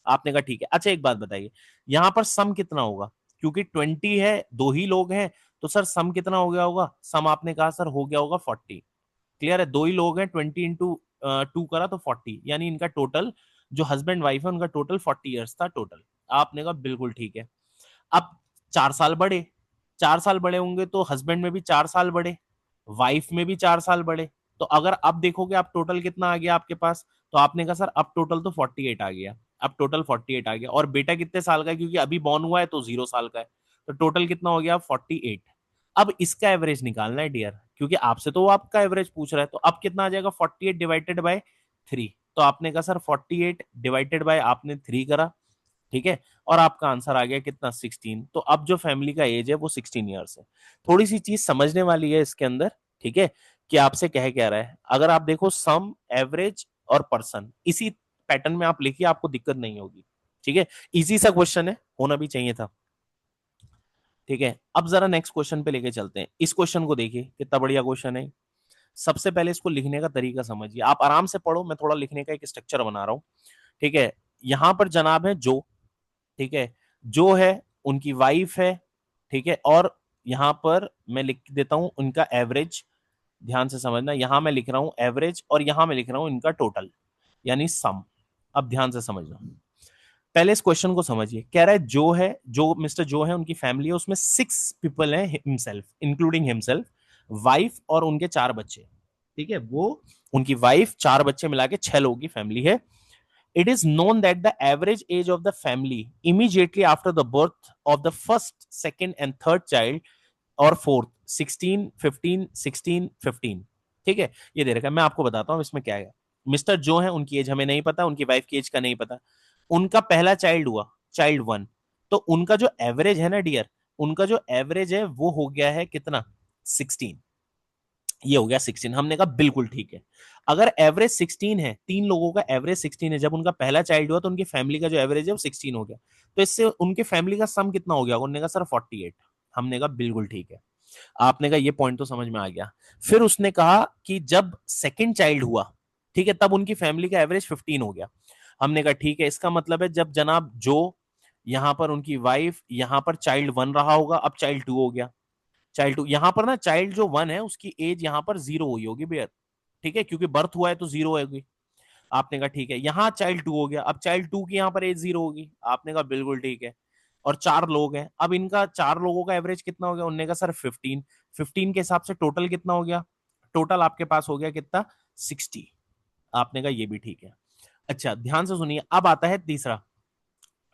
Speaker 1: आपने कहा ठीक है। अच्छा एक बात बताइए, यहां पर सम कितना होगा, क्योंकि 20 है, दो ही लोग हैं, तो सर सम कितना हो गया होगा, सम आपने कहा सर हो गया होगा 40। क्लियर है, दो ही लोग हैं, 20 इंटू 2 करा तो 40, यानी इनका टोटल जो हस्बैंड वाइफ है उनका टोटल 40 ईयर्स था टोटल। आपने कहा बिल्कुल ठीक है। अब 4 साल बढ़े, 4 साल बढ़े होंगे तो हस्बैंड में भी 4 साल बढ़े, वाइफ में भी 4 साल बढ़े, तो अगर अब देखोगे आप टोटल कितना आ गया आपके पास, तो आपने कहा सर अब टोटल तो 48 आ गया, अब टोटल 48 आ गया। और बेटा कितने साल का है, क्योंकि अभी बॉर्न हुआ है तो 0 साल का है, तो टोटल कितना हो गया, 48। अब इसका एवरेज निकालना है डियर, क्योंकि आपसे तो वो आपका एवरेज पूछ रहा है, तो अब कितना आ जाएगा, 48 डिवाइडेड बाय 3। तो आपने कहा सर 48 डिवाइडेड बाय आपने 3 करा, ठीक है, और आपका आंसर आ गया कितना, 16। तो अब जो फैमिली का एज है वो 16 ईयर्स है। थोड़ी सी चीज समझने वाली है इसके अंदर, ठीक है, कि आपसे कह रहा है। अगर आप देखो सम, एवरेज और पर्सन, इसी पैटर्न में आप लिखिए, आपको दिक्कत नहीं होगी। ठीक है, इजी सा क्वेश्चन है, होना भी चाहिए था। ठीक है, अब जरा नेक्स्ट क्वेश्चन पे लेके चलते हैं। इस क्वेश्चन को देखिए कितना बढ़िया क्वेश्चन है। सबसे पहले इसको लिखने का तरीका समझिए, आप आराम से पढ़ो, मैं थोड़ा लिखने का एक स्ट्रक्चर बना रहा हूं। ठीक है, यहां पर जनाब है जो, ठीक है, जो है उनकी वाइफ है, ठीक है, और यहां पर मैं लिख देता हूं उनका एवरेज। ध्यान से समझना, यहां मैं लिख रहा हूं एवरेज और यहां मैं लिख रहा हूं इनका टोटल, यानी सम। अब ध्यान से समझना, पहले इस क्वेश्चन को समझिए। कह रहा है जो है, जो मिस्टर जो है उनकी फैमिली है, उसमें 6 पीपल है, हिमसेल्फ इंक्लूडिंग हिमसेल्फ, वाइफ और उनके 4 बच्चे। ठीक है, वो उनकी वाइफ, 4 बच्चे मिला के 6 लोगों की फैमिली है। It is known that the average age of the family immediately after the birth of the first, second, and third child or fourth 16 15 16 15, ठीक है, ये दे रखा है। मैं आपको बताता हूँ इसमें क्या है। मिस्टर जो है उनकी एज हमें नहीं पता, उनकी वाइफ की एज का नहीं पता। उनका पहला चाइल्ड हुआ, चाइल्ड 1, तो उनका जो एवरेज है ना डियर, उनका जो एवरेज है वो हो गया है कितना, 16। ये हो गया 16। हमने कहा बिल्कुल ठीक है। अगर एवरेज 16 है, तीन लोगों का एवरेज 16 है, जब उनका पहला चाइल्ड हुआ तो उनकी फैमिली का जो एवरेज है वो 16 हो गया, तो इससे उनके फैमिली का सम कितना हो गया, उन्होंने कहा सर 48। हमने कहा बिल्कुल ठीक है। आपने कहा ये पॉइंट तो समझ में आ गया। फिर उसने कहा कि जब सेकंड चाइल्ड हुआ, ठीक है, तब उनकी फैमिली का एवरेज 15 हो गया। हमने कहा ठीक है, इसका मतलब है जब जनाब जो यहां पर उनकी वाइफ, यहां पर चाइल्ड 1 रहा होगा, अब चाइल्ड 2 हो गया। चाइल्ड 2 यहां पर ना, चाइल्ड जो 1 है उसकी एज यहां पर 0 हुई होगी भैया, ठीक है, क्योंकि बर्थ हुआ है तो 0 होगी। आपने कहा ठीक है। यहाँ चाइल्ड 2 हो गया, अब चाइल्ड 2 की यहाँ पर एज 0 होगी। आपने कहा बिल्कुल ठीक है। और चार लोग हैं, अब इनका चार लोगों का एवरेज कितना हो गया, उन्होंने कहा सर 15। 15 के हिसाब से टोटल कितना हो गया, टोटल आपके पास हो गया कितना, 60। आपने कहा ये भी ठीक है। अच्छा ध्यान से सुनिए, अब आता है तीसरा।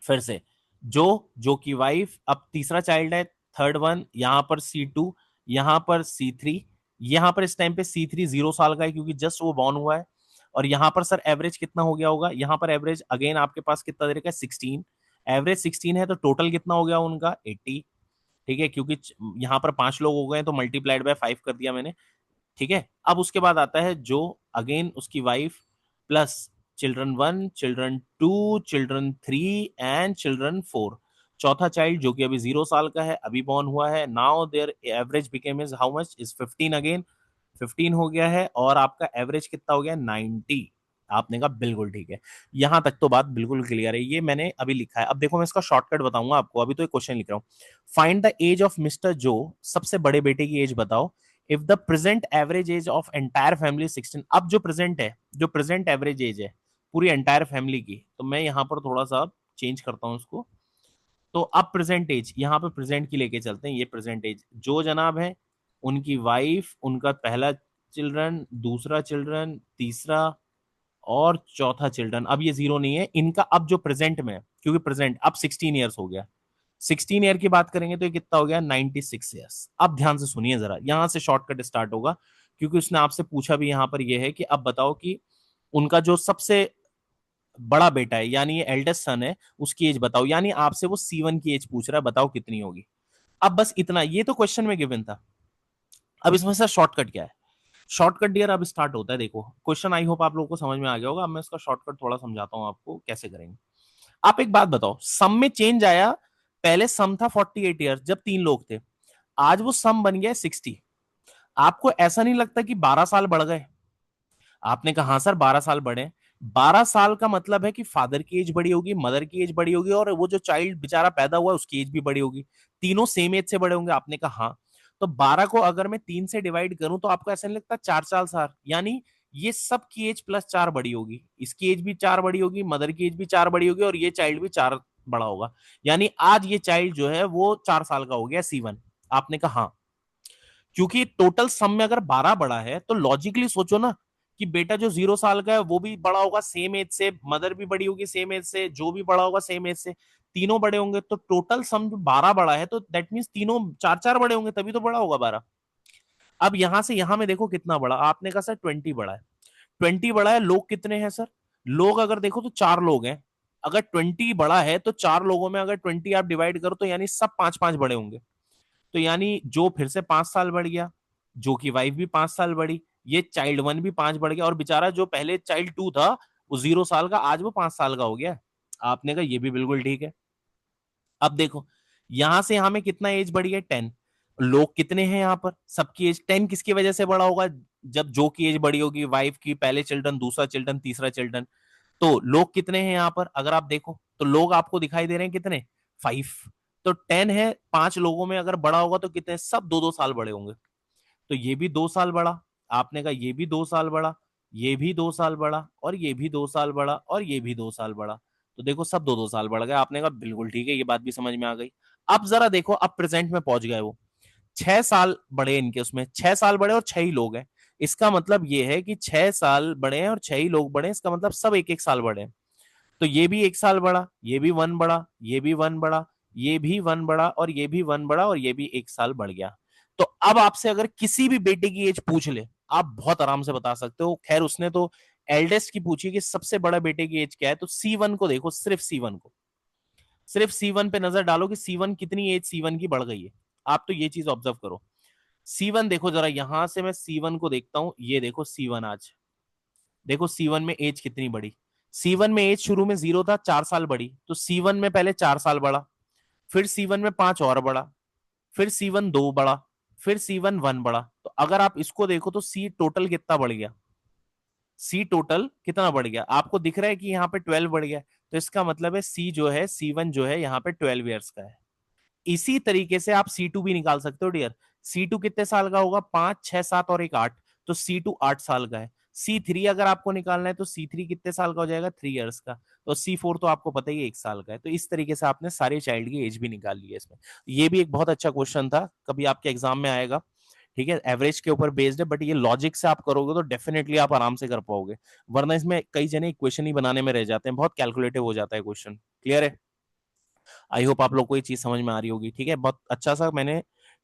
Speaker 1: फिर से जो जो की वाइफ, अब तीसरा चाइल्ड है, थर्ड वन, यहां पर C2, यहां पर C3। यहां पर इस टाइम पे C3 0 साल का है क्योंकि जस्ट वो बॉर्न हुआ है। और यहां पर सर एवरेज कितना हो गया होगा, यहां पर एवरेज अगेन आपके पास कितना दे रखा है, 16। एवरेज 16 है तो टोटल कितना हो गया उनका, 80। ठीक है, क्योंकि यहां पर पांच लोग हो गए तो मल्टीप्लाइड बाय 5 कर दिया मैंने। ठीक है, अब उसके बाद आता है जो, अगेन उसकी wife plus children 1, children 2, children 3 and children 4। चौथा चाइल्ड जो कि अभी 0 साल का है, अभी बॉर्न हुआ है। Now there average became is how much, is 15 again, 15 हो गया है। और आपका एवरेज कितना हो गया, 90। आपने कहा बिल्कुल ठीक है। यहां तक तो बात बिल्कुल क्लियर है, ये मैंने अभी लिखा है। अब देखो मैं इसका शॉर्टकट बताऊंगा आपको, अभी तो एक क्वेश्चन लिख रहा हूँ। Find the age of mister Joe, सबसे बड़े बेटे की एज बताओ, if the present average age of entire family 16। अब जो प्रेजेंट है, जो प्रेजेंट एवरेज एज है पूरी एंटायर फैमिली की, तो मैं यहां पर थोड़ा सा चेंज करता हूं इसको। तो अब प्रेजेंट एज, यहाँ पे प्रेजेंट की लेके चलते हैं। ये प्रेजेंट एज जो जनाब है, उनकी वाइफ, उनका पहला चिल्ड्रन, दूसरा चिल्ड्रन, तीसरा और चौथा चिल्ड्रन, अब ये 0 नहीं है इनका, अब जो प्रेजेंट में है, क्योंकि प्रेजेंट अब 16 ईयर्स हो गया। 16 ईयर की बात करेंगे तो ये कितना हो गया, 96 ईयर्स। अब ध्यान से सुनिए जरा, यहां से शॉर्टकट स्टार्ट होगा, क्योंकि उसने आपसे पूछा भी यहां पर यह है कि अब बताओ कि उनका जो सबसे बड़ा बेटा है, यानी ये एल्डेस्ट सन है, उसकी एज बताओ, यानी आपसे वो C1 की एज पूछ रहा है, बताओ कितनी होगी। अब बस इतना, ये तो क्वेश्चन में गिवन था। अब इसमें सर शॉर्टकट क्या है, शॉर्टकट डियर अब स्टार्ट होता है। देखो क्वेश्चन आई होप आप लोगों को समझ में आ गया होगा। अब मैं इसका शॉर्टकट थोड़ा समझाता हूँ आपको कैसे करेंगे। आप एक बात बताओ, सम में चेंज आया, पहले सम था 48 ईयर्स जब तीन लोग थे, आज वो सम बन गया 60। आपको ऐसा नहीं लगता कि 12 साल बढ़ गए। आपने कहा हाँ सर 12 साल बढ़े। 12 साल का मतलब है कि फादर की एज बड़ी होगी, मदर की एज बड़ी होगी, और वो जो चाइल्ड बेचारा पैदा हुआ उसकी एज भी बड़ी होगी। तीनों सेम एज से बड़े होंगे। आपने कहा हाँ। तो 12 को अगर मैं 3 से डिवाइड करूं तो आपको ऐसा नहीं लगता 4 4 साल, यानी ये सब की एज प्लस 4 बड़ी होगी, इसकी एज भी 4 बड़ी होगी, मदर की एज भी 4 बड़ी होगी, और ये चाइल्ड भी 4 बड़ा होगा। यानी आज ये चाइल्ड जो है वो 4 साल का हो गया, C1। आपने कहा हाँ, क्योंकि टोटल सम में अगर 12 बड़ा है तो लॉजिकली सोचो ना कि बेटा जो 0 साल का है वो भी बड़ा होगा सेम एज से, मदर भी बड़ी होगी सेम एज से, जो भी बड़ा होगा सेम एज से, तीनों बड़े होंगे, तो टोटल सम जो 12 बड़ा है तो दैट मीन्स तीनों 4 4 बड़े होंगे, तभी तो बड़ा होगा 12। अब यहां से यहां में देखो कितना बड़ा, आपने कहा सर 20 बड़ा है। 20 बड़ा है, लोग कितने हैं सर, लोग अगर देखो तो 4 लोग हैं। अगर 20 बड़ा है तो 4 लोगों में अगर 20 आप डिवाइड करो तो यानी सब 5 5 बड़े होंगे। तो यानी जो फिर से 5 साल बढ़ गया, जो की वाइफ भी 5 साल बढ़ी, ये चाइल्ड 1 भी 5 बढ़ गया, और बेचारा जो पहले चाइल्ड 2 था वो 0 साल का, आज वो 5 साल का हो गया। आपने कहा ये भी बिल्कुल ठीक है। अब देखो यहां से यहां में कितना एज बढ़ी है, 10। लोग कितने हैं यहाँ पर, सबकी एज 10 किसकी वजह से बड़ा होगा, जब जो की एज बड़ी होगी, वाइफ की, पहले चिल्ड्रन, दूसरा चिल्ड्रन, तीसरा चिल्ड्रन। तो लोग कितने हैं यहाँ पर, अगर आप देखो तो लोग आपको दिखाई दे रहे हैं कितने, 5। तो 10 है, 5 लोगों में अगर बड़ा होगा तो कितने, सब 2 2 साल बड़े होंगे। तो ये भी 2 साल बढ़ा। आपने कहा ये भी 2 साल बढ़ा, ये भी 2 साल बढ़ा, और ये भी 2 साल बढ़ा, और ये भी 2 साल बढ़ा। तो देखो सब 2 2 साल बढ़ गए। आपने कहा बिल्कुल ठीक है, ये बात भी समझ में आ गई। अब जरा देखो, अब प्रेजेंट में पहुंच गए वो, 6 साल बड़े इनके, उसमें 6 साल बड़े और 6 ही लोग हैं। इसका मतलब ये है कि 6 साल बड़े हैं और 6 ही लोग बड़े हैं, इसका मतलब सब एक एक साल बड़े हैं। तो ये भी 1 साल बढ़ा, ये भी 1 बढ़ा, ये भी 1 बढ़ा, ये भी 1 बढ़ा, और ये भी 1 बढ़ा, और ये भी 1 साल बढ़ गया। तो अब आपसे अगर किसी भी बेटे की एज पूछ ले, आप बहुत आराम से बता सकते हो। खैर उसने तो एल्डेस्ट की पूछी कि सबसे बड़ा बेटे की एज क्या है, तो C1 को देखो, सिर्फ C1 को, सिर्फ C1 पे नजर डालो कि C1 कितनी एज C1 की बढ़ गई है। आप तो ये चीज ऑब्जर्व करो। C1 देखो जरा, यहां से मैं C1 को देखता हूं, ये देखो C1 आज, देखो C1 में एज कितनी बढ़ी। C1 में एज शुरू में 0 था, 4 साल बढ़ी, तो C1 में पहले 4 साल बढ़ा, फिर C1 में 5 और बढ़ा, फिर C1 2 बढ़ा, फिर C1 1 बढ़ा। तो अगर आप इसको देखो तो C टोटल कितना बढ़ गया, C टोटल कितना बढ़ गया, आपको दिख रहा है कि यहाँ पे 12 बढ़ गया। तो इसका मतलब है C जो है, C1 जो है यहाँ पे 12 ईयर्स का है। इसी तरीके से आप C2 भी निकाल सकते हो डियर। C2 कितने साल का होगा, 5 6 7 और एक 8, तो C2 8 साल का है। C3 अगर आपको निकालना है तो C3 कितने साल का हो जाएगा, 3 ईयर्स का। तो C4 तो आपको पता ही है 1 साल का है। तो इस तरीके से आपने सारे चाइल्ड की एज भी निकाल ली है इसमें। ये भी एक बहुत अच्छा क्वेश्चन था, कभी आपके एग्जाम में आएगा। ठीक है, एवरेज के ऊपर बेस्ड है, बट ये लॉजिक से आप करोगे तो डेफिनेटली आप आराम से कर पाओगे। वरना इसमें कई जने इक्वेशन ही बनाने में रह जाते हैं, बहुत कैलकुलेटिव हो जाता है क्वेश्चन। क्लियर है? आई होप आप लोग को ये चीज समझ में आ रही होगी। ठीक है, बहुत अच्छा सा मैंने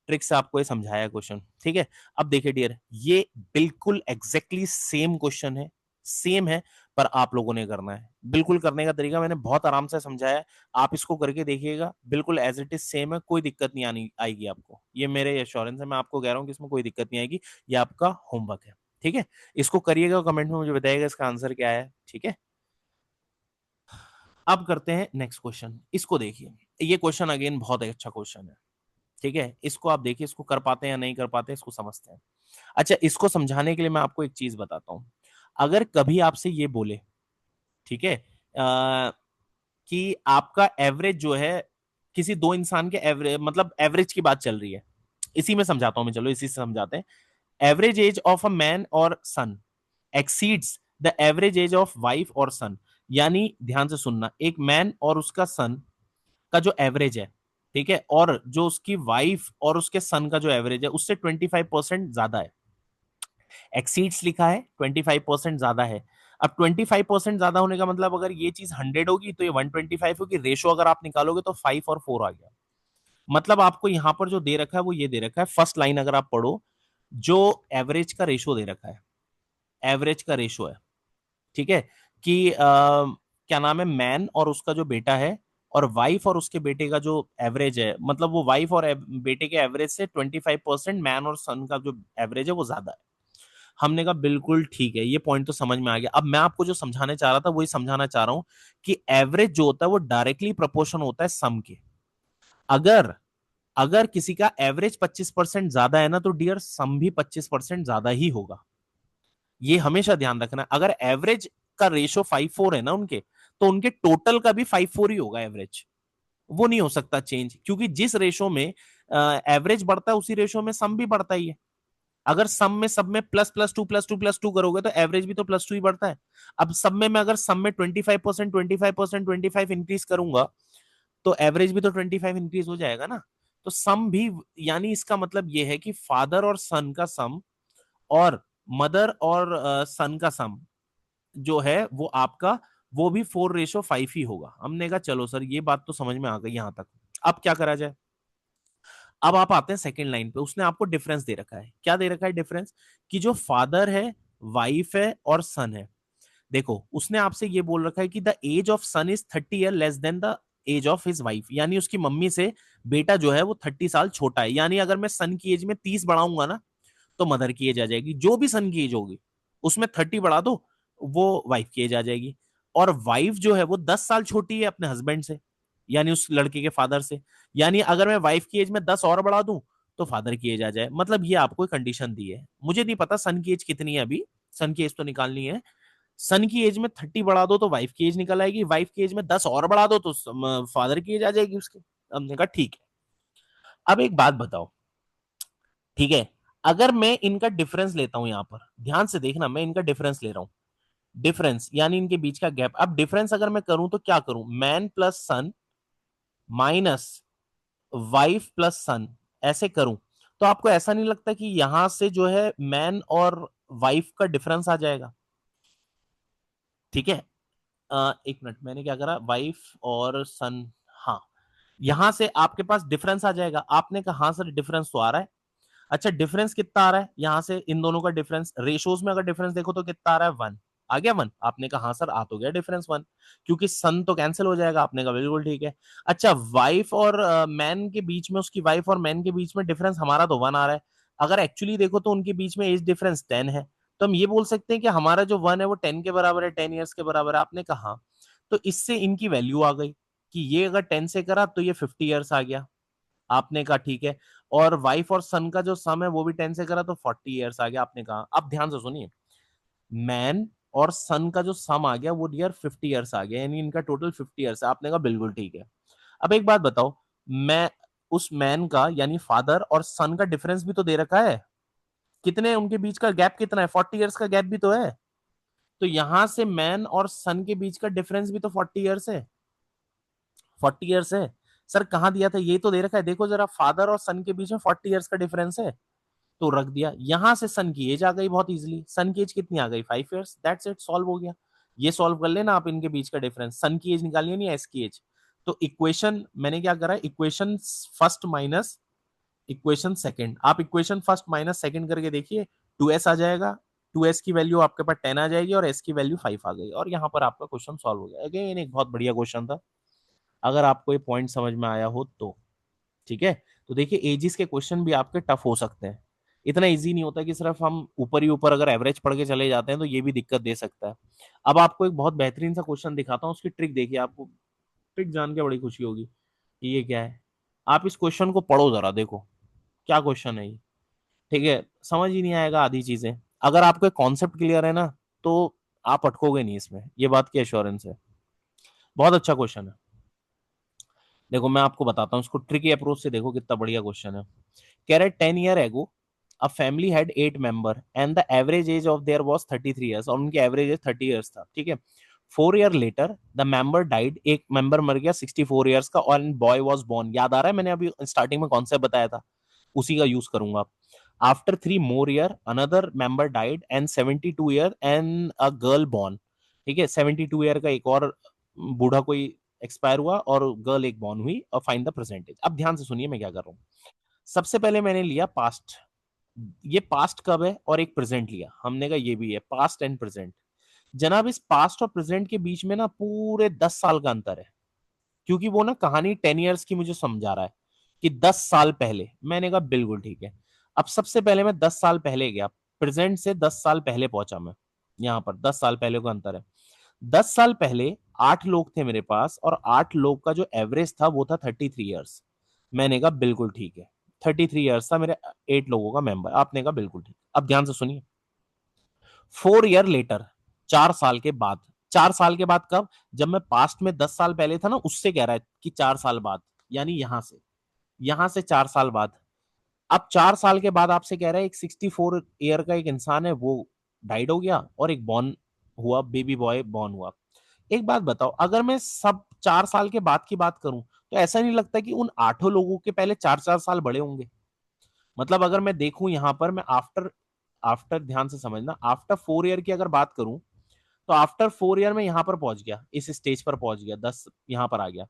Speaker 1: ट्रिक से आपको ये समझाया क्वेश्चन। ठीक है, अब देखिए डियर, ये बिल्कुल एग्जैक्टली सेम क्वेश्चन है, सेम है, पर आप लोगों ने करना है। बिल्कुल करने का तरीका मैंने बहुत आराम से समझाया है, आप इसको करके देखिएगा, बिल्कुल एज इट इज सेम है, कोई दिक्कत नहीं आनी आएगी आपको। ये मेरे एश्योरेंस है, मैं आपको कह रहा हूँ कि इसमें कोई दिक्कत नहीं आएगी। ये आपका होमवर्क है। ठीक है, इसको करिएगा, कमेंट में मुझे बताइएगा इसका आंसर क्या है। ठीक है, अब करते हैं नेक्स्ट क्वेश्चन। इसको देखिए, ये क्वेश्चन अगेन बहुत अच्छा क्वेश्चन है। ठीक है, इसको आप देखिए, इसको कर पाते हैं या नहीं कर पाते, इसको समझते हैं। अच्छा, इसको समझाने के लिए मैं आपको एक चीज बताता हूं। अगर कभी आपसे ये बोले, ठीक है, कि आपका एवरेज जो है, किसी दो इंसान के एवरेज, मतलब एवरेज की बात चल रही है, इसी में समझाता हूं मैं, चलो इसी से समझाते हैं। Average age of a man और son exceeds the average age of wife और सन। यानी ध्यान से सुनना, एक मैन और उसका सन का जो एवरेज है, ठीक है, और जो उसकी वाइफ और उसके सन का जो एवरेज है उससे 25% ज्यादा है। एक्सीड्स लिखा है, 25% ज्यादा है। अब 25% ज्यादा होने का मतलब, अगर ये चीज 100 होगी तो ये 125 होगी। रेशो अगर आप निकालोगे तो 5 और 4 आ गया। मतलब आपको यहां पर जो दे रखा है वो ये दे रखा है, फर्स्ट लाइन अगर आप पढ़ो, जो एवरेज का रेशो दे रखा है, एवरेज का रेशो है, ठीक है, कि क्या नाम है, मैन और उसका जो बेटा है, और वाइफ और उसके बेटे का जो एवरेज है, मतलब वो वाइफ और बेटे के एवरेज से 25% मैन और सन का जो एवरेज है वो ज्यादा है। हमने कहा बिल्कुल ठीक है, ये पॉइंट तो समझ में आ गया। अब मैं आपको जो समझाने चाह रहा था वही समझाना चाह रहा हूं, कि एवरेज जो होता है वो डायरेक्टली प्रोपोर्शन होता है सम के। अगर अगर किसी का एवरेज 25% ज्यादा है ना, तो डियर सम भी 25% ज्यादा ही होगा। ये हमेशा ध्यान रखना। अगर एवरेज का रेशो 5:4 है ना उनके, तो उनके टोटल का भी 5:4 ही होगा एवरेज। वो नहीं हो सकता चेंज, क्योंकि जिस रेशो में एवरेज बढ़ता है उसी रेशो में सम भी बढ़ता ही है। अगर सम में सब में ++2 +2 +2 करोगे तो एवरेज भी तो +2 ही बढ़ता है। अब सब में मैं अगर सम में 25% 25% 25 इंक्रीज करूंगा, तो एवरेज भी तो 25 इंक्रीज हो जाएगा ना। तो सम भी, यानी इसका मतलब ये है कि फादर और सन का सम, और मदर और सन का सम जो है वो आपका, वो भी 4:5 ही होगा। हमने कहा चलो सर, ये बात तो समझ में आ गई यहां तक। अब क्या करा जाए? अब आप आते हैं सेकंड लाइन पे, उसने आपको डिफरेंस दे रखा है। क्या दे रखा है डिफरेंस? कि जो फादर है, वाइफ है और सन है। देखो, उसने आपसे ये बोल रखा है कि the age of son is 30 year less than the age of his wife. यानी उसकी मम्मी से बेटा जो है वो 30 साल छोटा है। यानी अगर मैं सन की एज में 30 बढ़ाऊंगा ना, तो मदर की एज आ जाएगी। जो भी सन की एज होगी उसमें 30 बढ़ा दो, वो वाइफ की एज आ जाएगी। और वाइफ जो है वो 10 साल छोटी है अपने हस्बैंड से, यानी उस लड़के के फादर से। यानी अगर मैं वाइफ की एज में 10 और बढ़ा दूं, तो फादर की एज आ जाए। मतलब ये आपको कंडीशन दी है। मुझे नहीं पता सन की एज कितनी है अभी, सन की एज तो निकालनी है। सन की एज में 30 बढ़ा दो तो वाइफ की एज निकल आएगी, वाइफ की एज में 10 और बढ़ा दो तो फादर की एज आ जाएगी उसके। हमने कहा ठीक है। अब एक बात बताओ, ठीक है, अगर मैं इनका डिफरेंस लेता हूं, यहां पर ध्यान से देखना, मैं इनका डिफरेंस ले रहा हूं। डिफरेंस यानी इनके बीच का गैप। अब डिफरेंस अगर मैं करूं तो क्या करूं? मैन प्लस सन माइनस वाइफ प्लस सन, ऐसे करूं तो आपको ऐसा नहीं लगता कि यहां से जो है मैन और वाइफ का डिफरेंस आ जाएगा? ठीक है, एक मिनट, मैंने क्या करा, वाइफ और सन, हाँ, यहां से आपके पास डिफरेंस आ जाएगा। आपने कहा हाँ सर डिफरेंस तो आ रहा है। अच्छा डिफरेंस कितना आ रहा है यहां से, इन दोनों का डिफरेंस रेशोज में अगर डिफरेंस देखो तो कितना आ रहा है, 1 आ गया 1। आपने कहा हाँ सर आ तो गया डिफरेंस 1, क्योंकि सन तो कैंसिल हो जाएगा। आपने कहा बिल्कुल ठीक है। अच्छा वाइफ और मैन के बीच में, उसकी वाइफ और मैन के बीच में डिफरेंस हमारा तो 1 आ रहा है। अगर एक्चुअली देखो तो उनके बीच में एज डिफरेंस 10 है, तो हम ये बोल सकते हैं कि हमारा जो 1 है वो 10 के बराबर है, 10 ईयर्स के बराबर है। आपने कहा हाँ। तो इससे इनकी वैल्यू आ गई कि ये अगर 10 से करा तो ये 50 ईयर्स आ गया। आपने कहा ठीक है। और वाइफ और सन का जो सम है वो भी 10 से करा तो 40 ईयर्स आ गया। आपने कहा अब ध्यान से सुनिए, मैन और सन का जो सम आ गया वो डियर 50 ईयर्स आ गया, यानी इनका टोटल 50 ईयर्स है। आपने कहा बिल्कुल ठीक है। अब एक बात बताओ, मैं उस मैन का यानी फादर और सन का डिफरेंस भी तो दे रखा है, कितने उनके बीच का गैप कितना है, 40 ईयर्स का गैप भी तो है। तो यहां से मैन और सन के बीच का डिफरेंस भी तो 40 ईयर्स है, 40 ईयर्स है। सर कहाँ दिया था, ये तो दे रखा है, देखो जरा, फादर और सन के बीच में 40 ईयर्स का डिफरेंस है, तो रख दिया। यहां से सन की एज आ गई बहुत इजीली, सन की एज कितनी आ गई, 5 ईयर्स, दैट्स इट, सॉल्व हो गया। ये सॉल्व कर लेना आप, इनके बीच का डिफरेंस, सन की एज निकालिए नहीं एस की एज। तो इक्वेशन मैंने क्या करा, equation first minus equation second, आप इक्वेशन फर्स्ट माइनस सेकंड करके देखिए, 2s आ जाएगा, 2s की वैल्यू आपके पास 10 आ जाएगी और s की वैल्यू 5 आ गई, और यहाँ पर आपका क्वेश्चन सॉल्व हो गया। अगेन एक बहुत बढ़िया क्वेश्चन था, अगर आपको ये पॉइंट समझ में आया हो तो। ठीक है, तो देखिए एजिस के क्वेश्चन भी आपके टफ हो सकते हैं, इतना इजी नहीं होता कि सिर्फ हम ऊपर ही ऊपर अगर एवरेज पढ़ के चले जाते हैं तो ये भी दिक्कत दे सकता है। अब आपको एक बहुत बेहतरीन सा क्वेश्चन दिखाता हूँ, उसकी ट्रिक देखिए, आपको ट्रिक जान के बड़ी खुशी होगी कि ये क्या है। आप इस क्वेश्चन को पढ़ो जरा, देखो क्या क्वेश्चन है ये। ठीक है, समझ ही नहीं आएगा आधी चीजें, अगर आपको कॉन्सेप्ट क्लियर है ना तो आप अटकोगे नहीं इसमें, ये बात की एश्योरेंस है। बहुत अच्छा क्वेश्चन है, देखो मैं आपको बताता हूँ इसको ट्रिकी अप्रोच से, देखो कितना बढ़िया क्वेश्चन है। कह रहे 10 year ago a family had 8 member and the average age of their was 33 years, और उनकी एवरेज एज 30 ईयर्स था। ठीक है, 4 year later the member died, एक मेंबर मर गया 64 ईयर्स का, और बॉय वाज बोर्न। याद आ रहा है मैंने अभी स्टार्टिंग में कॉन्सेप्ट बताया था, उसी का यूज करूंगा। After 3 more year another member died and 72 year and a girl born. ठीक है, 72 ईयर का एक और बूढ़ा कोई एक्सपायर हुआ और गर्ल एक बॉर्न हुई, और फाइंड द परसेंटेज। अब ध्यान से सुनिए मैं क्या कर रहा हूँ। सबसे पहले मैंने लिया पास्ट, ये पास्ट कब है, और एक प्रेजेंट लिया, हमने कहा ये भी है पास्ट एंड प्रेजेंट। जनाब इस पास्ट और प्रेजेंट के बीच में ना पूरे 10 साल का अंतर है, क्योंकि वो ना कहानी 10 ईयर्स की मुझे समझा रहा है कि 10 साल पहले। मैंने कहा बिल्कुल ठीक है। अब सबसे पहले मैं 10 साल पहले गया, प्रेजेंट से 10 साल पहले पहुंचा मैं, यहां पर 10 साल पहले का अंतर है। 10 साल पहले 8 लोग थे मेरे पास, और 8 लोग का जो एवरेज था वो था 33 ईयर्स। मैंने कहा बिल्कुल ठीक है, 33 ईयर्स था मेरे 8 लोगों का मेंबर। आपने कहा बिल्कुल ठीक। अब ध्यान से सुनिए, 4 ईयर लेटर, 4 साल के बाद, 4 साल के बाद कब, जब मैं पास्ट में 10 साल पहले था ना, उससे कह रहा है कि 4 साल बाद, यानी यहां से 4 साल बाद। अब 4 साल के बाद आपसे कह रहा है एक 64 ईयर का एक इंसान है वो डाइड हो गया, और एक बॉर्न हुआ, बेबी बॉय बॉर्न हुआ। एक बात बताओ, अगर मैं सब 4 साल के बाद की बात करूं तो ऐसा नहीं लगता कि उन 8 लोगों के पहले 4 4 साल बड़े होंगे। मतलब अगर मैं देखूं यहां पर, मैं आफ्टर आफ्टर ध्यान से समझना, आफ्टर 4 ईयर की अगर बात करूं तो आफ्टर 4 ईयर में यहां पर पहुंच गया, इस स्टेज पर पहुंच गया, 10 यहां पर आ गया।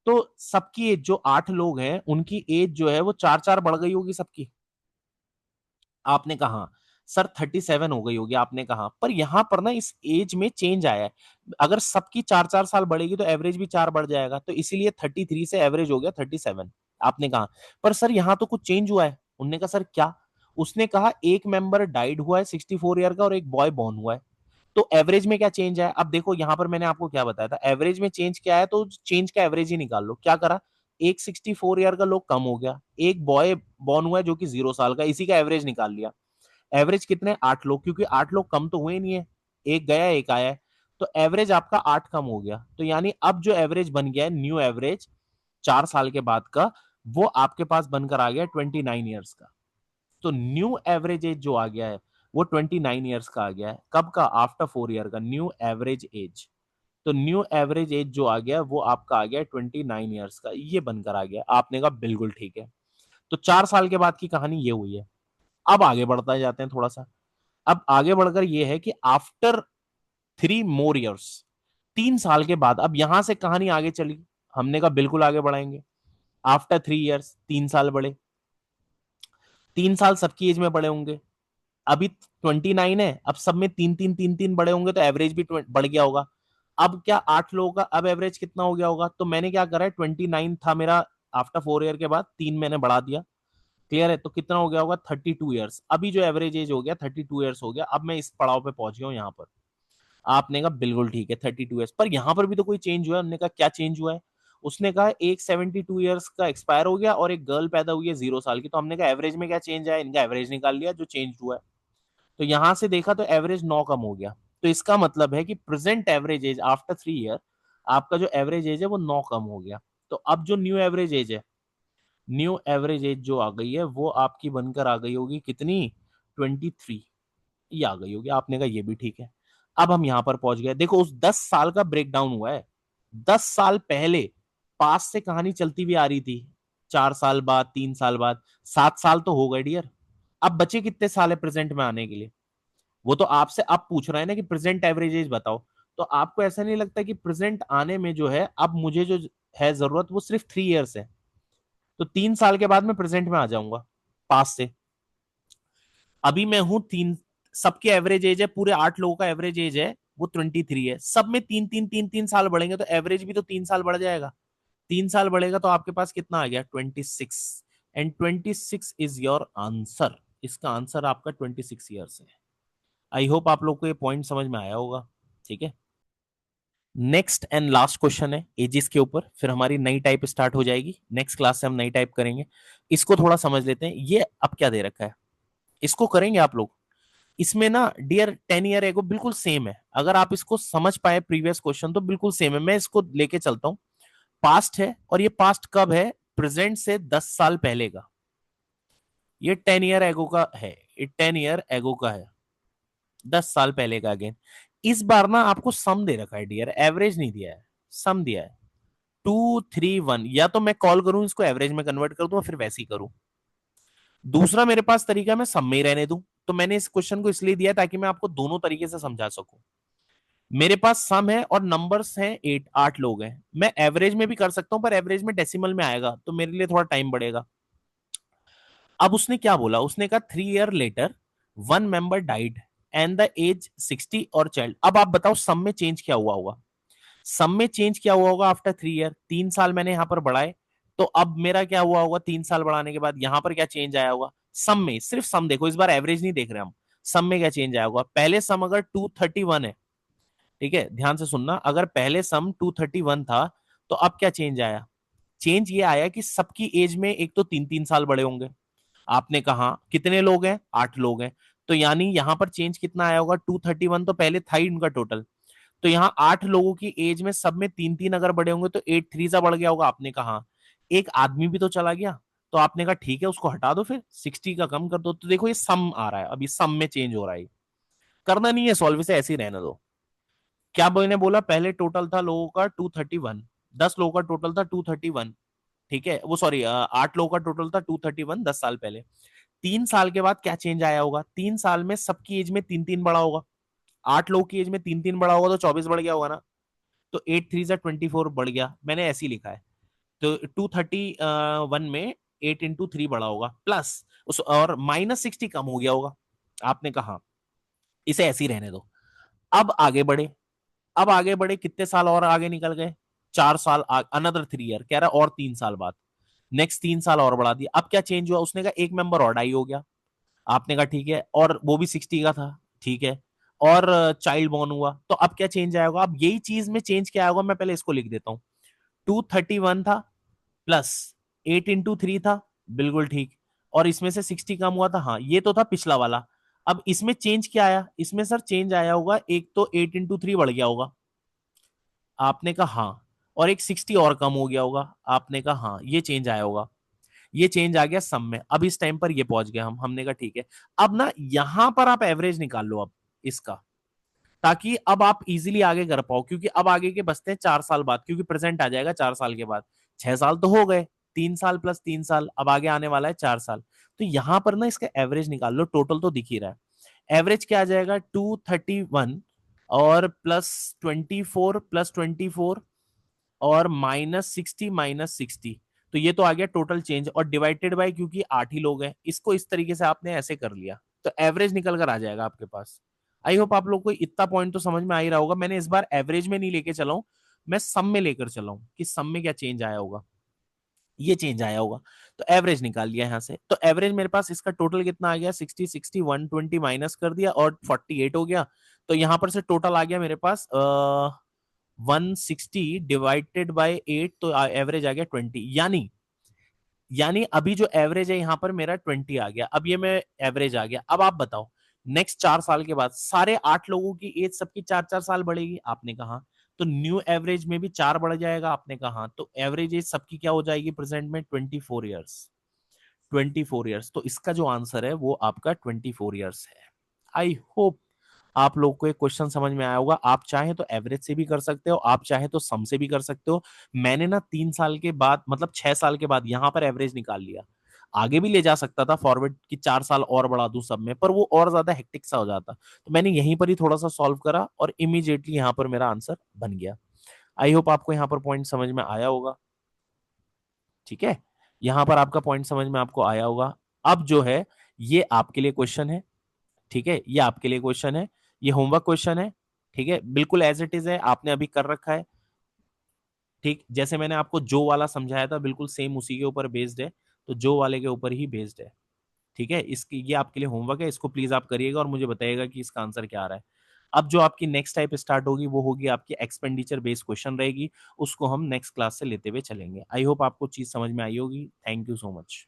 Speaker 1: तो सबकी एज, जो 8 लोग हैं उनकी एज जो है वो 4 4 बढ़ गई होगी सबकी। आपने कहा सर 37 हो गई होगी, आपने कहा, पर यहां पर ना इस एज में चेंज आया है। अगर सबकी 4 4 साल बढ़ेगी तो एवरेज भी 4 बढ़ जाएगा, तो इसीलिए 33 से एवरेज हो गया 37। आपने कहा पर सर यहां तो कुछ चेंज हुआ है। उनने कहा सर क्या, उसने कहा एक मेंबर डाइड हुआ है 64 ईयर का, और एक बॉय बॉर्न हुआ है, तो एवरेज में क्या चेंज है। अब देखो यहां पर मैंने आपको क्या बताया था, एवरेज में चेंज क्या है, तो चेंज का एवरेज ही निकाल लो। क्या करा, एक 64 ईयर का लोग कम हो गया, एक बॉय बॉर्न हुआ है जो कि 0 साल का, इसी का एवरेज निकाल लिया। एवरेज कितने, 8 लोग, क्योंकि 8 लोग कम तो हुए नहीं है, एक गया एक आया है, तो एवरेज आपका 8 कम हो गया। तो यानी अब जो एवरेज बन गया है न्यू एवरेज 4 साल के बाद का, वो आपके पास बनकर आ गया 29 ईयर्स का। तो न्यू एवरेज एज जो आ गया है वो 29 ईयर्स का आ गया है, कब का, आफ्टर 4 ईयर का न्यू एवरेज एज। तो न्यू एवरेज एज जो आ गया वो आपका आ गया 29 ईयर्स का, ये बनकर आ गया। आपने कहा बिल्कुल ठीक है। तो 4 साल के बाद की कहानी ये हुई है। अब आगे बढ़ता जाते हैं थोड़ा सा। अब आगे बढ़कर ये है कि आफ्टर 3 more years, 3 साल के बाद, अब यहां से कहानी आगे चली। हमने कहा बिल्कुल आगे बढ़ाएंगे, आफ्टर 3 ईयर्स 3 साल बढ़े, 3 साल सबकी एज में बड़े होंगे। अभी 29 है, अब सब में तीन तीन बड़े होंगे तो एवरेज भी बढ़ गया होगा। अब क्या 8 लोगों का अब एवरेज कितना हो गया होगा? तो मैंने क्या करा है, 29 था मेरा, आफ्टर 4 ईयर के बाद 3 मैंने बढ़ा दिया। क्लियर है? तो कितना हो गया होगा? 32 ईयर्स। अभी जो एवरेज एज हो गया 32 ईयर्स हो गया। अब मैं इस पड़ाव पे पहुंच गया हूँ यहाँ पर। आपने कहा बिल्कुल ठीक है 32 ईयर्स, पर यहाँ पर भी तो कोई चेंज हुआ है। उन्होंने कहा क्या चेंज हुआ है? उसने कहा एक 72 ईयर्स का एक्सपायर हो गया और एक गर्ल पैदा हुई है 0 साल की। तो हमने कहा एवरेज में क्या चेंज आया? इनका एवरेज निकाल लिया जो चेंज हुआ है। तो यहां से देखा तो एवरेज 9 कम हो गया। तो इसका मतलब है कि present average as after 3 year, आपका जो एवरेज एज है वो 9 कम हो गया। तो अब जो न्यू एवरेज एज है, न्यू एवरेज एज जो आ गई है वो आपकी बनकर आ गई होगी कितनी? 23। ये आ गई होगी। आपने कहा ये भी ठीक है। अब हम यहां पर पहुंच गए। देखो उस 10 साल का ब्रेक डाउन हुआ है। 10 साल पहले पास से कहानी चलती हुई आ रही थी, 4 साल बाद, 3 साल बाद, 7 साल तो हो गए डियर। अब बचे कितने साल है प्रेजेंट में आने के लिए? वो तो आपसे अब पूछ रहा है ना कि प्रेजेंट एवरेज एज बताओ। तो आपको ऐसा नहीं लगता कि प्रेजेंट आने में जो है, अब मुझे जो है जरूरत वो सिर्फ 3 ईयर्स है। तो 3 साल के बाद मैं प्रेजेंट में आ जाऊंगा पास से। अभी मैं हूं तीन, सबके एवरेज एज है, पूरे 8 लोगों का एवरेज एज है वो 23 है। सब में तीन साल बढ़ेंगे तो एवरेज भी तो 3 साल बढ़ जाएगा। 3 साल बढ़ेगा तो आपके पास कितना आ गया? 26। And 26 is your answer. इसका आंसर आपका 26 ईयर्स है। आई होप आप लोग को ये पॉइंट समझ में आया होगा। ठीक है, नेक्स्ट एंड लास्ट क्वेश्चन है एजिस के ऊपर, फिर हमारी नई टाइप स्टार्ट हो जाएगी। नेक्स्ट क्लास से हम नई टाइप करेंगे। इसको थोड़ा समझ लेते हैं। ये अब क्या दे रखा है, इसको करेंगे आप लोग। इसमें ना डियर 10 ईयर एगो बिल्कुल सेम है। अगर आप इसको समझ पाए प्रीवियस क्वेश्चन तो बिल्कुल सेम है। मैं इसको लेके चलता हूं। पास्ट है और ये पास्ट कब है? प्रेजेंट से 10 साल पहले का। ये 10 ईयर एगो का है। ये 10 ईयर एगो का है, 10 साल पहले का। अगेन इस बार ना आपको सम दे रखा है डियर, एवरेज नहीं दिया है, सम दिया है। 2 3 1, या तो मैं कॉल करूं इसको एवरेज में कन्वर्ट कर दूं, फिर वैसे ही करूं। दूसरा मेरे पास तरीका, मैं सम में ही रहने दूं। तो मैंने इस क्वेश्चन को इसलिए दिया ताकि मैं आपको दोनों तरीके से समझा सकूं। मेरे पास सम है और नंबर्स हैं 8 लोग हैं। मैं एवरेज में भी कर सकता हूं, पर एवरेज में डेसिमल में आएगा तो मेरे लिए थोड़ा टाइम बढ़ेगा। अब उसने क्या बोला? उसने कहा 3 year later 1 member died and the age 60 और चाइल्ड। अब आप बताओ सम में चेंज क्या हुआ होगा? सम में चेंज क्या हुआ होगा आफ्टर 3 ईयर? 3 साल मैंने यहां पर बढ़ाए, तो अब मेरा क्या हुआ होगा? 3 साल बढ़ाने के बाद यहां पर क्या चेंज आया होगा? सम में, सिर्फ सम देखो, इस बार एवरेज नहीं देख रहे हम। सम में क्या चेंज आया होगा? पहले सम अगर 231 है, ठीक है ध्यान से सुनना, अगर पहले सम 231 था तो अब क्या चेंज आया? चेंज ये आया कि सबकी एज में एक तो 3 3 साल बड़े होंगे। आपने कहा कितने लोग हैं? 8 लोग हैं। तो यानी यहां पर चेंज कितना आया होगा? 231 तो पहले था ही उनका टोटल। तो यहाँ 8 लोगों की एज में सब में 3 3 अगर बड़े होंगे तो 8 3 सा बढ़ गया होगा। आपने कहा एक आदमी भी तो चला गया। तो आपने कहा ठीक है उसको हटा दो, फिर 60 का कम कर दो। तो देखो ये सम आ रहा है, अभी सम में चेंज हो रहा है। करना नहीं है सॉल्व, से ऐसे ही रहने दो। क्या मैंने बोला? पहले टोटल था लोगों का 231, 10 लोगों का टोटल था 231। ठीक है, वो सॉरी 8 लोगों का टोटल था 231 10 साल पहले। 3 साल के बाद क्या चेंज आया होगा? 3 साल में सबकी एज में 3 3 बड़ा होगा। 8 लोगों की एज में 3 3 बड़ा होगा तो 24 बढ़ गया होगा ना। तो 8 3 सा 24 बढ़ गया, मैंने ऐसे ही लिखा है। तो 231 में 8 × 3 बड़ा होगा, प्लस उस और -60 कम हो गया होगा। आपने कहा इसे ऐसे ही रहने दो। अब आगे बढ़े। अब आगे बढ़े, कितने साल और आगे निकल गए? 4 साल, अनदर 3 ईयर कह रहा है, और 3 साल बाद नेक्स्ट 3 साल और बढ़ा दिया। अब क्या चेंज हुआ? उसने कहा एक मेंबर और डाई हो गया। आपने कहा ठीक है, और वो भी 60 का था, ठीक है। और चाइल्ड बॉर्न हुआ, तो अब क्या चेंज आएगा? अब यही चीज में चेंज क्या आएगा? मैं पहले इसको लिख देता हूं। 231 था, प्लस 8 × 3 था, बिल्कुल ठीक। और इसमें से 60 कम हुआ था, हाँ ये तो था पिछला वाला। अब इसमें चेंज क्या आया? इसमें सर चेंज आया होगा, एक तो 8 × 3 बढ़ गया होगा। आपने कहा हाँ। और एक 60 और कम हो गया होगा। आपने कहा हाँ, ये चेंज आया होगा। ये चेंज आ गया सम में। अब इस टाइम पर ये पहुंच गया हम, हमने कहा ठीक है। अब ना यहां पर आप एवरेज निकाल लो अब इसका, ताकि अब आप इजीली आगे कर पाओ, क्योंकि अब आगे के बचते हैं 4 साल बाद, क्योंकि प्रेजेंट आ जाएगा 4 साल के बाद। 6 साल तो हो गए, 3 साल प्लस 3 साल, अब आगे आने वाला है 4 साल। तो यहां पर ना इसका एवरेज निकाल लो, टोटल तो दिख ही रहा है। एवरेज क्या आ जाएगा? 231 और +24 +24 और -60 -60। तो ये तो आ गया टोटल चेंज, और डिवाइडेड बाय, क्योंकि 8 ही लोग हैं, इसको इस तरीके से आपने ऐसे कर लिया, तो एवरेज निकल कर आ जाएगा आपके पास। आई होप आप लोग को इतना पॉइंट तो समझ में आ ही रहा होगा। मैंने इस बार एवरेज में नहीं लेके चला हूं, मैं सम में लेकर चला हूं कि सम में क्या चेंज आया होगा, ये चेंज आया होगा। तो एवरेज निकाल लिया यहाँ से, तो एवरेज मेरे पास इसका टोटल कितना आ गया, 60 60 120 माइनस कर दिया और 48 हो गया। तो यहां पर से टोटल आ गया मेरे पास 160 डिवाइडेड बाय 8, तो एवरेज आ गया 20। यानी अभी जो एवरेज है यहाँ पर मेरा 20 आ गया। अब ये मैं एवरेज आ गया। अब आप बताओ नेक्स्ट 4 साल के बाद सारे 8 लोगों की एज सबकी 4 4 साल बढ़ेगी, आपने कहा। तो न्यू एवरेज में भी 4 बढ़ जाएगा, आपने कहा। तो एवरेज एज सबकी क्या हो जाएगी प्रेजेंट में, 24 ईयर्स। 24 ईयर्स, तो इसका जो आंसर है वो आपका 24 ईयर्स है। आई होप आप लोग को एक क्वेश्चन समझ में आया होगा। आप चाहे तो एवरेज से भी कर सकते हो, आप चाहे तो सम से भी कर सकते हो। मैंने ना 3 साल के बाद, मतलब 6 साल के बाद यहां पर एवरेज निकाल लिया। आगे भी ले जा सकता था फॉरवर्ड की 4 साल और बढ़ा दूं सब में, पर वो और ज्यादा हेक्टिक सा हो जाता। तो मैंने यहीं पर ही थोड़ा सा सॉल्व करा और इमीडिएटली यहां पर मेरा आंसर बन गया। आई होप आपको यहाँ पर पॉइंट समझ में आया होगा। ठीक है, यहां पर आपका पॉइंट समझ में आपको आया होगा। अब जो है ये आपके लिए क्वेश्चन है। ठीक है, ये आपके लिए क्वेश्चन है, ये होमवर्क क्वेश्चन है। ठीक है, बिल्कुल एज इट इज है, आपने अभी कर रखा है। ठीक, जैसे मैंने आपको जो वाला समझाया था बिल्कुल सेम उसी के ऊपर बेस्ड है, तो जो वाले के ऊपर ही बेस्ड है। ठीक है, इसकी ये आपके लिए होमवर्क है, इसको प्लीज आप करिएगा और मुझे बताइएगा कि इसका आंसर क्या आ रहा है। अब जो आपकी नेक्स्ट टाइप स्टार्ट होगी वो होगी आपकी एक्सपेंडिचर बेस्ड क्वेश्चन रहेगी, उसको हम नेक्स्ट क्लास से लेते हुए चलेंगे। आई होप आपको चीज समझ में आई होगी। Thank you so much.